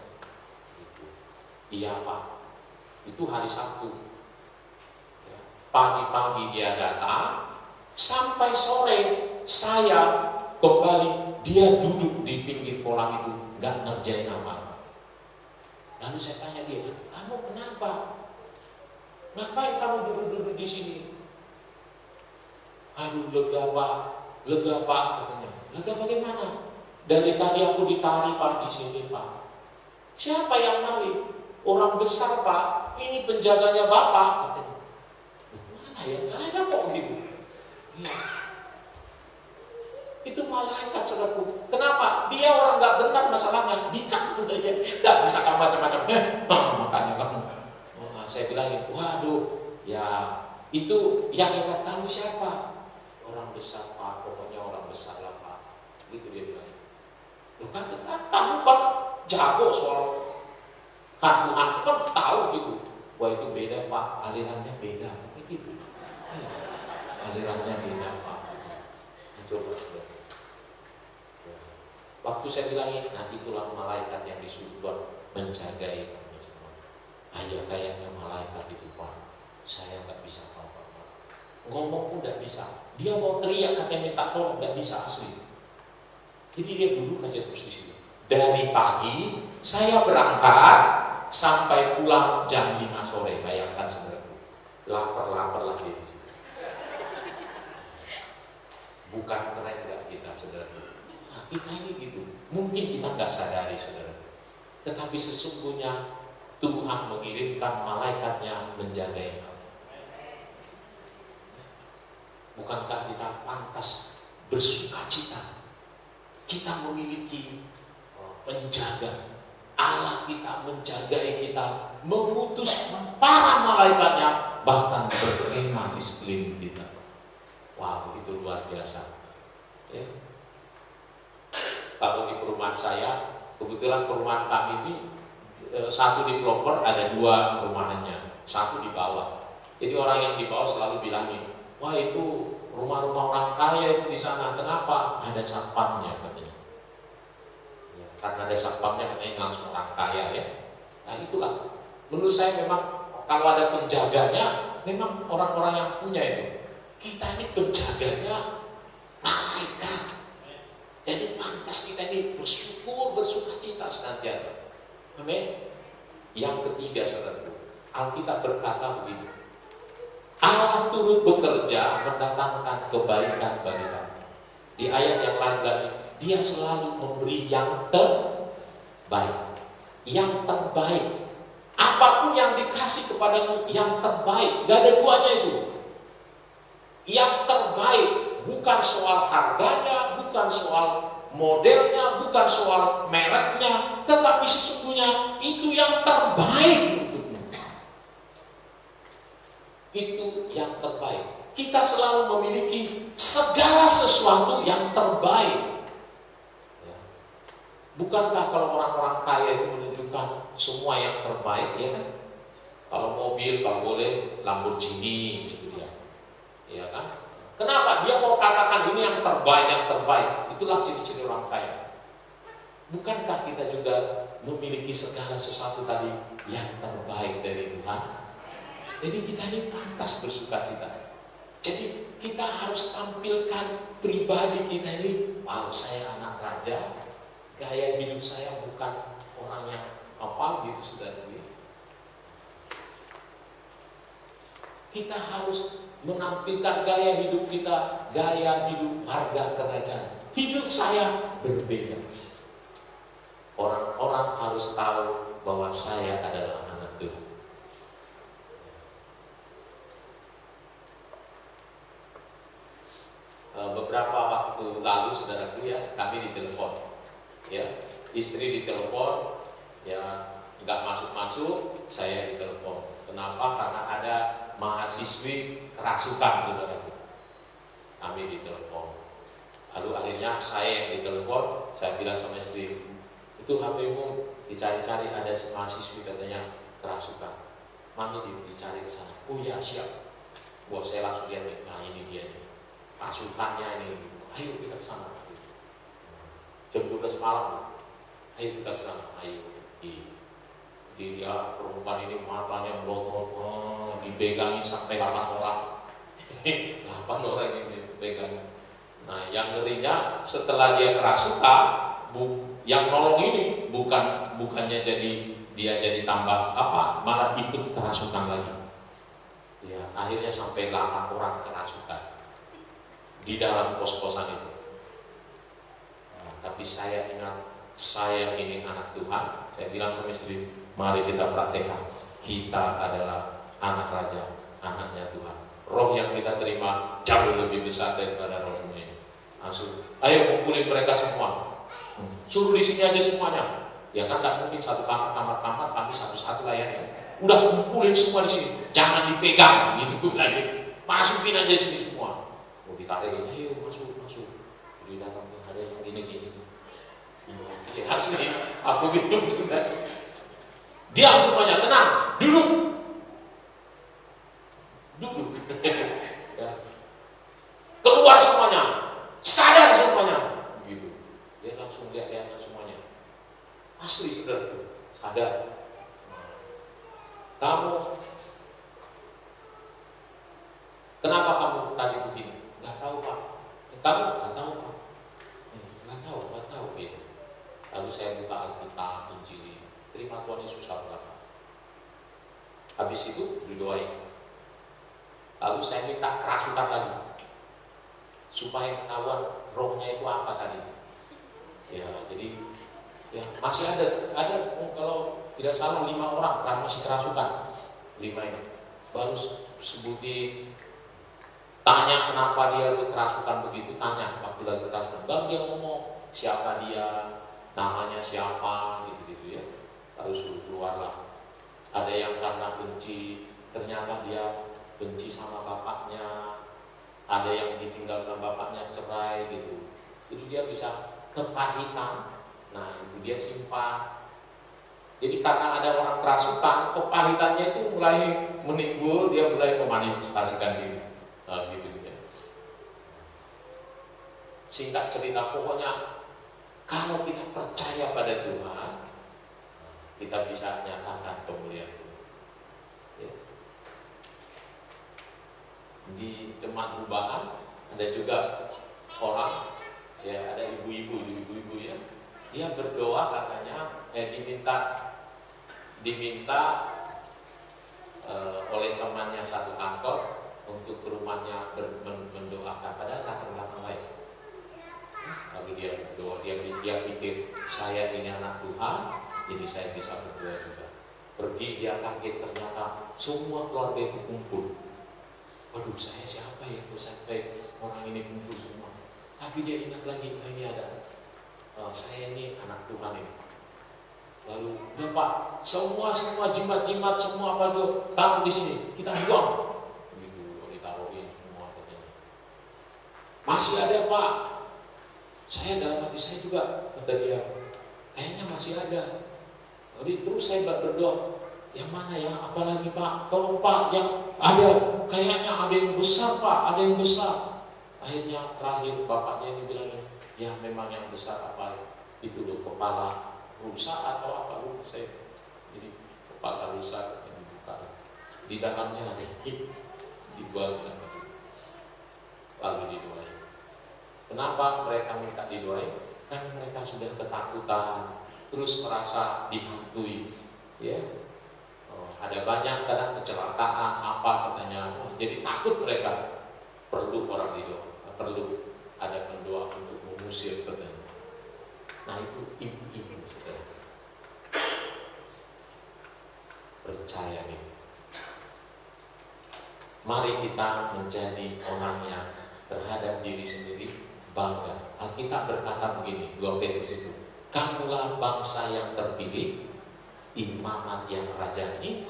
Gitu. Iya Pak. Itu hari Sabtu. Ya, pagi-pagi dia datang, sampai sore saya kembali, dia duduk di pinggir kolam itu, nggak ngerjain apa. Lalu saya tanya dia, kamu kenapa? Ngapain kamu duduk-duduk di sini? Aduh, lega Pak katanya. Lega bagaimana? Dari tadi aku ditarik Pak di sini Pak. Siapa yang tarik? Orang besar Pak. Ini penjaganya Bapak katanya. Mana ya? Nggak ada kok gitu. Ya. Itu malaikat saudaraku. Kenapa? Dia orang nggak benar masalahnya. Dikat sebenarnya. Nggak bisa kamu macam-macam. Makanya kamu. Saya bilangin, waduh, ya itu yang ingat kamu siapa? Orang besar Pak, pokoknya orang besar lah Pak. Gitu dia bilang. Loh kan kamu Pak jago soal hantu-hantu kan tahu gitu. Wah itu beda Pak, alirannya beda. Gitu. Alirannya beda Pak. Coba. Waktu saya bilangin, nah itulah malaikat yang disuruh Tuhan menjagai kami semua. Ayah kayaknya malaikat itu Pak, saya nggak bisa apa-apa. Ngomong pun nggak bisa. Dia mau teriak katanya minta tolong, nggak bisa asli. Jadi dia duduk aja terus di sini. Dari pagi saya berangkat sampai pulang jam 5 sore. Bayangkan saudara, lapar lah dia di sini. Bukan keren nggak kita saudara? Nah, kita ini gitu. Mungkin kita nggak sadari saudara. Tetapi sesungguhnya Tuhan mengirimkan malaikatnya menjaga kamu. Bukankah kita pantas bersuka cita? Kita memiliki penjaga. Allah kita menjagai kita, mengutus para malaikatnya, bahkan berkemah di sekeliling kita. Wow, itu luar biasa. Ya. Kalau di perumahan saya, kebetulan perumahan kami ini satu di Pelopor, ada 2 perumahannya, satu di bawah. Jadi orang yang di bawah selalu bilangin, wah itu rumah-rumah orang kaya itu di sana. Kenapa? Ada satpamnya katanya. Ya, karena ada satpamnya katanya langsung orang kaya ya. Nah itulah. Menurut saya memang kalau ada penjaganya, memang orang-orang yang punya itu. Kita ini penjaganya malaikat. Jadi pantas kita ini bersyukur, bersuka cita senantiasa. Amin. Yang ketiga saudaraku, Alkitab berkata begini, Allah turut bekerja mendatangkan kebaikan bagi kami. Di ayat yang lain lagi, Dia selalu memberi yang terbaik. Yang terbaik. Apapun yang dikasih kepadamu yang terbaik, gak ada duanya itu. Yang terbaik, bukan soal harganya, bukan soal modelnya, bukan soal mereknya, tetapi sesungguhnya itu yang terbaik untukmu. Itu yang terbaik. Kita selalu memiliki segala sesuatu yang terbaik. Ya. Bukankah kalau orang-orang kaya itu menunjukkan semua yang terbaik, ya kan? Kalau mobil, kalau boleh Lamborghini, gitu dia, ya kan? Kenapa? Dia mau katakan ini yang terbaik, Itulah ciri-ciri orang kaya. Bukankah kita juga memiliki segala sesuatu tadi yang terbaik dari Tuhan? Jadi kita ini pantas bersuka cita. Jadi kita harus tampilkan pribadi kita ini. Wow, saya anak raja. Gaya hidup saya bukan orang yang apa gitu saudara. Kita harus menampilkan gaya hidup kita, gaya hidup harga kerajaan. Hidup saya berbeda. Orang-orang harus tahu bahwa saya adalah anak Tuhan. Beberapa waktu lalu saudaraku ya, kami ditelepon. Ya, istri ditelepon, ya nggak masuk-masuk, saya ditelepon. Kenapa? Karena ada mahasiswi kerasukan saudaraku. Kami ditelepon. Lalu akhirnya saya yang ditelepon, saya bilang sama istri, itu HP-mu dicari-cari, ada mahasiswi katanya kerasukan. Mami dicari ke sana. Oh ya siap. Wah saya langsung lihat, nah ini dia nih. Pasukannya ini. Ayo kita ke sana. Jam 12 malam. Ayo kita ke sana. Ayo. Dia perempuan ini matanya melotot, dipegangin sampai 8 orang. 8 orang ini dipegangin. Nah, yang ngerinya setelah dia kerasukan, yang nolong ini bukannya jadi dia jadi tambah apa, malah ikut kerasukan lagi. Ya, akhirnya sampai 8 orang kerasukan di dalam kos-kosan itu. Nah, tapi saya ingat, saya ini anak Tuhan. Saya bilang sama istri, mari kita praktekkan. Kita adalah anak raja, anaknya Tuhan. Roh yang kita terima jauh lebih besar daripada roh ini. Langsung, ayo kumpulin mereka semua. Suruh di sini aja semuanya. Ya kan tidak mungkin satu kamar kami satu-satu layarnya. Udah kumpulin semua di sini. Jangan dipegang, gitu lagi. Masukin aja sini semua. Mau ditarikin, ayo masuk. Di dalam ada yang gini-gini. Ya asli, aku gitu sudah. Diam semuanya, tenang, duduk. Ya. Keluar semuanya, sadar semuanya. Gitu. Dia langsung lihat ada. Kamu, kenapa kamu tadi begini? Nggak tahu Pak. Kamu nggak tahu Pak. Nggak tahu gitu. Lalu saya buka Alkitab, Injil, terima Tuhan Yesus berapa. Habis itu didoain. Lalu saya minta kerasukan tadi, supaya ketahuan rohnya itu apa tadi. Ya, jadi ya masih ada kalau tidak salah 5 orang masih kerasukan. 5 ini baru sebutin, tanya kenapa dia kerasukan begitu, tanya waktu lagi kerasukan, baru dia ngomong siapa dia, namanya siapa, gitu ya. Lalu suruh keluarlah. Ada yang karena benci, ternyata dia benci sama bapaknya. Ada yang ditinggal sama bapaknya, cerai gitu. Itu dia bisa kepahitan. Nah, itu dia simpan. Jadi karena ada orang kerasukan, kepahitannya itu mulai menimbul, dia mulai memanifestasikan diri. Nah, gitu ya. Singkat cerita, pokoknya kalau kita percaya pada Tuhan, kita bisa nyatakan kemuliaan Tuhan. Ya. Di jemaat Rubaan ada juga orang, ya ada ibu-ibu ya, dia berdoa katanya, diminta oleh temannya satu kantor untuk ke rumahnya mendoakan, padahal latar belakang lain. Lalu dia berdoa, dia pikir saya ini anak Tuhan, jadi saya bisa berdoa juga. Pergi, dia kaget, ternyata semua keluarga itu kumpul. Waduh, saya siapa ya kok sampai orang ini kumpul semua. Tapi dia ingat lagi, ini ada saya ini anak Tuhan ini. Lalu, udah Pak, semua jimat-jimat semua apa itu taruh di sini, kita buang. Begitu ditaruhin semua katanya. Masih ada Pak. Saya dalam hati saya juga, kata dia, kayaknya masih ada. Jadi terus saya berdoa, yang mana ya? Apalagi Pak, tolong Pak, yang ada, kayaknya ada yang besar Pak, ada yang besar. Akhirnya terakhir bapaknya ini bilang, ya memang yang besar apa itu loh, kepala rusa atau apa loh saya. Jadi kepala rusa yang dibuka, di dalamnya ada dibuat lalu didoain. Kenapa mereka minta didoain? Kan mereka sudah ketakutan, terus merasa dihantui, ya. Ada banyak kadang kecelakaan apa katanya, jadi takut mereka. Perlu orang didoa, perlu ada pendoa untuk mengusir katanya. Nah itu ibu-ibu saudara. Percaya nih. Mari kita menjadi orang yang terhadap diri sendiri bangga. Alkitab berkata begini, 2 Petrus itu, kamulah bangsa yang terpilih, imamat yang rajani,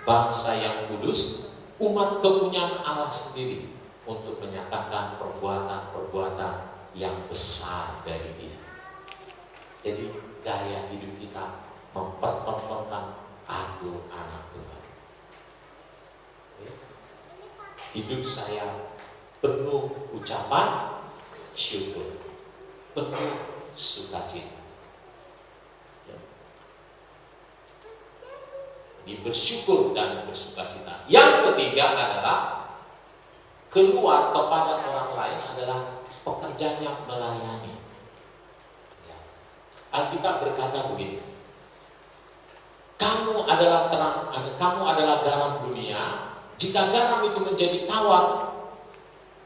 bangsa yang kudus, umat kepunyaan Allah sendiri, untuk menyatakan perbuatan-perbuatan yang besar dari Dia. Jadi gaya hidup kita mempertontonkan aku anak Tuhan. Hidup saya penuh ucapan syukur, penuh sukacita. Jadi bersyukur dan bersukacita. Yang ketiga adalah keluar kepada orang lain adalah pekerjaannya melayani. Alkitab berkata begini, kamu adalah terang, kamu adalah garam dunia. Jika garam itu menjadi tawar,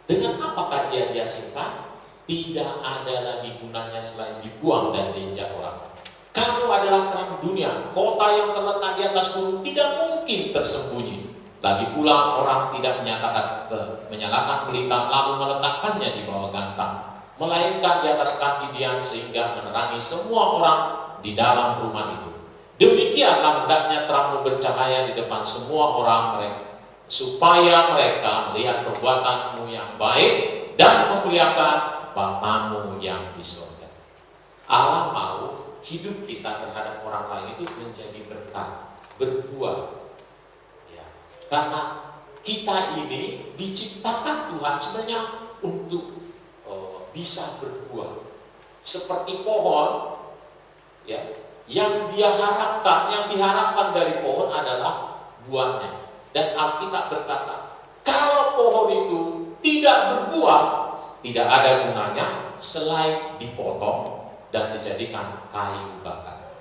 dengan apakah ia dihasilkan? Tidak ada lagi gunanya selain dibuang dan diinjak orang. Kamu adalah terang dunia. Kota yang terletak di atas gunung tidak mungkin tersembunyi. Lagi pula orang tidak menyalakan pelita lalu meletakkannya di bawah gantang, melainkan di atas kaki Dia sehingga menerangi semua orang di dalam rumah itu. Demikianlah hendaknya terangmu bercahaya di depan semua orang mereka, supaya mereka melihat perbuatanmu yang baik dan memuliakan Bapamu yang di surga. Allah mau hidup kita terhadap orang lain itu menjadi berkat, berbuah. Ya. Karena kita ini diciptakan Tuhan sebenarnya untuk bisa berbuah. Seperti pohon, ya, Yang diharapkan dari pohon adalah buahnya. Dan Alkitab berkata, kalau pohon itu tidak berbuah, tidak ada gunanya selain dipotong dan dijadikan kayu bakar.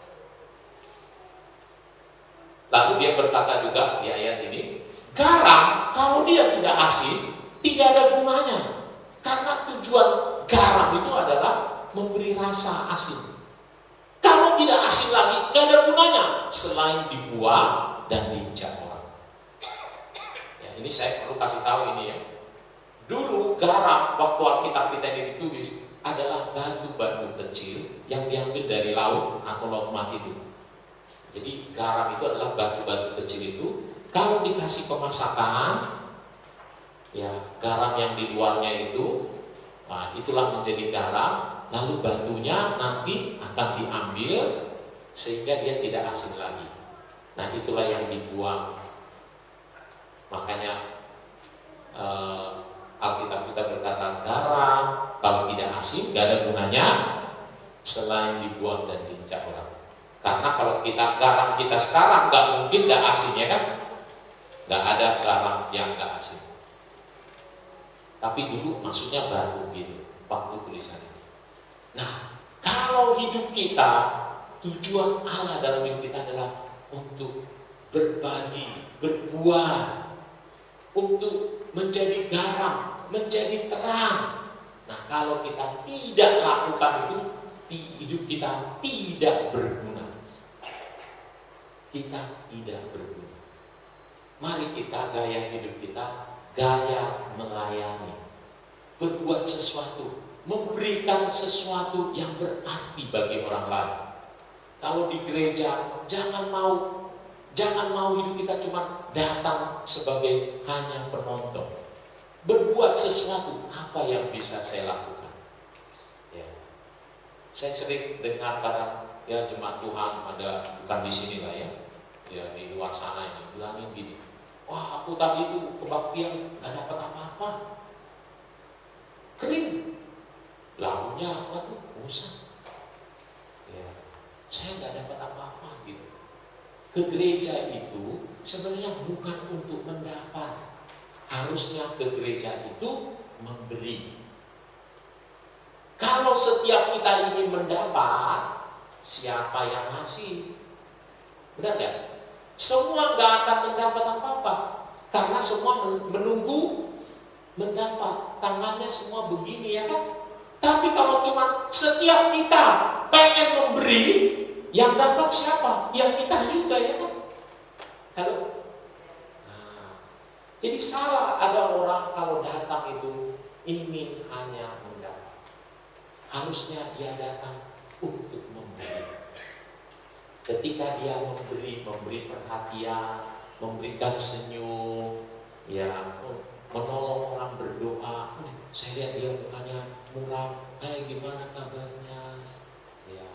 Lalu dia berkata juga di ayat ini, garam kalau dia tidak asin, tidak ada gunanya. Karena tujuan garam itu adalah memberi rasa asin. Kalau tidak asin lagi, tidak ada gunanya selain dibuang dan diinjak orang. Ya, ini saya perlu kasih tahu ini ya. Dulu garam waktu Alkitab kita ini ditulis adalah batu-batu kecil yang diambil dari laut atau laut mati itu. Jadi garam itu adalah batu-batu kecil itu. Kalau dikasih pemasakan, ya garam yang di luarnya itu, nah, itulah menjadi garam. Lalu batunya nanti akan diambil sehingga dia tidak asin lagi. Nah itulah yang dibuang. Makanya Alkitab kita berkata garam kalau tidak asin gak ada gunanya selain dibuang dan diinjak orang. Karena kalau kita garam kita sekarang gak mungkin gak asin ya kan? Gak ada garam yang gak asin. Tapi dulu maksudnya baru gitu waktu tulisannya. Nah, kalau hidup kita, tujuan Allah dalam hidup kita adalah untuk berbagi, berbuah, untuk menjadi garam, menjadi terang. Nah, kalau kita tidak lakukan itu, hidup kita tidak berguna. Kita tidak berguna. Mari kita gaya hidup kita, gaya melayani, berbuat sesuatu, memberikan sesuatu yang berarti bagi orang lain. Kalau di gereja jangan mau hidup kita cuma datang sebagai hanya penonton. Berbuat sesuatu, apa yang bisa saya lakukan? Ya. Saya sering dengar kadang ya jemaat Tuhan ada bukan di sini lah ya, ya di luar sana ini bilangin gini, wah aku tadi itu kebaktian nggak dapat apa-apa, kering. Lagunya apa tuh? Bosan. Ya, saya nggak dapat apa-apa gitu. Ke gereja itu sebenarnya bukan untuk mendapat. Harusnya ke gereja itu memberi. Kalau setiap kita ingin mendapat, siapa yang ngasih? Benar nggak? Semua nggak akan mendapat apa-apa. Karena semua menunggu mendapat. Tangannya semua begini ya kan? Tapi kalau cuma setiap kita pengen memberi, yang dapat siapa? Yang kita juga ya kan? Halo? Nah, jadi salah ada orang kalau datang itu ingin hanya mendapat. Harusnya dia datang untuk memberi. Ketika dia memberi perhatian, memberikan senyum, ya menolong orang berdoa. Saya lihat dia mukanya muram, gimana kabarnya? Ya,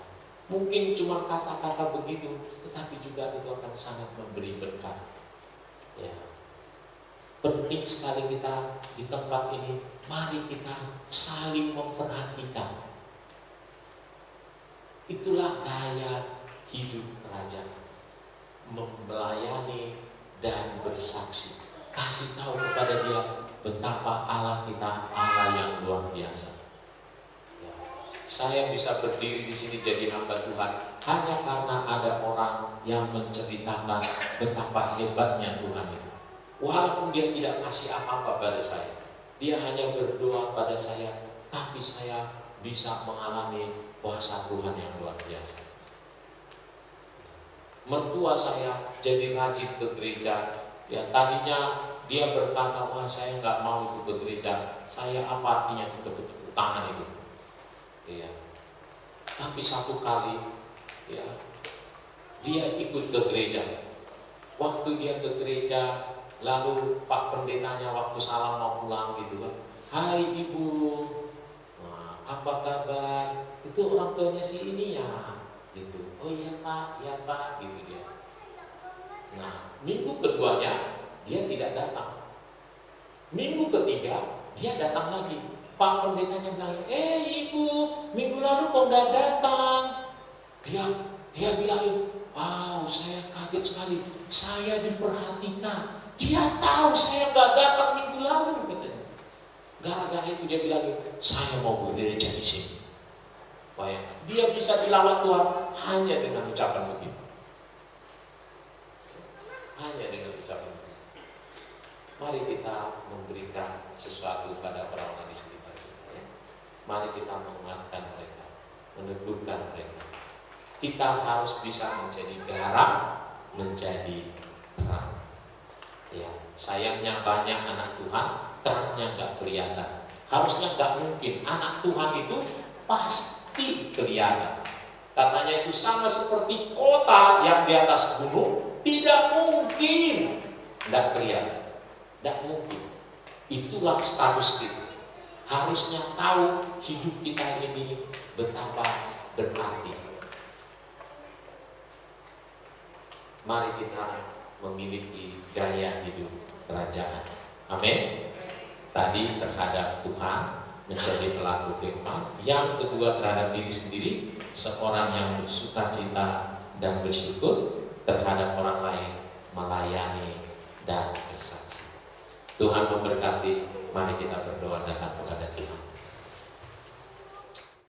mungkin cuma kata-kata begitu, tetapi juga itu akan sangat memberi berkat. Ya, penting sekali kita di tempat ini. Mari kita saling memperhatikan. Itulah gaya hidup kerajaan, melayani dan bersaksi. Kasih tahu kepada dia betapa Allah kita Allah yang luar biasa. Ya. Saya bisa berdiri di sini jadi hamba Tuhan hanya karena ada orang yang menceritakan betapa hebatnya Tuhan itu. Walaupun dia tidak kasih apa-apa pada saya, dia hanya berdoa pada saya, tapi saya bisa mengalami kuasa Tuhan yang luar biasa. Mertua saya jadi rajin ke gereja. Ya, tadinya dia berkata, wah saya nggak mau ikut ke gereja. Saya apa artinya ikut tangan itu? Ya. Tapi satu kali, ya, dia ikut ke gereja. Waktu dia ke gereja, lalu Pak Pendetanya waktu salam mau pulang gitu kan, hai ibu, nah, apa kabar? Itu orang tuanya si ini ya, gitu. Oh iya pak, gitu dia. Nah, minggu keduanya dia tidak datang. Minggu ketiga dia datang lagi. Pak Pendetanya bilang, ibu, minggu lalu kok tidak datang? Dia, Dia bilang, wow, saya kaget sekali, saya diperhatikan. Dia tahu saya nggak datang minggu lalu, katanya. Gara-gara itu dia bilang, saya mau bergereja di sini. Bayangkan, dia bisa dilawan Tuhan hanya dengan ucapan begitu. Hanya dengan ucapan begitu. Mari kita memberikan sesuatu pada orang-orang di sekitar kita. Ya. Mari kita menguatkan mereka, meneguhkan mereka. Kita harus bisa menjadi garam, menjadi terang. Ya, sayangnya banyak anak Tuhan terangnya nggak kelihatan. Harusnya nggak mungkin. Anak Tuhan itu pasti kelihatan. Katanya itu sama seperti kota yang di atas gunung, tidak mungkin nggak kelihatan. Nggak mungkin. Itulah status kita. Harusnya tahu hidup kita ini betapa berarti. Mari kita memiliki gaya hidup kerajaan. Amin. Tadi terhadap Tuhan, menjadi pelaku firman. Yang kedua terhadap diri sendiri, seorang yang bersukacita dan bersyukur. Terhadap orang lain, melayani dan bersaksi. Tuhan memberkati. Mari kita berdoa datang kepada Tuhan.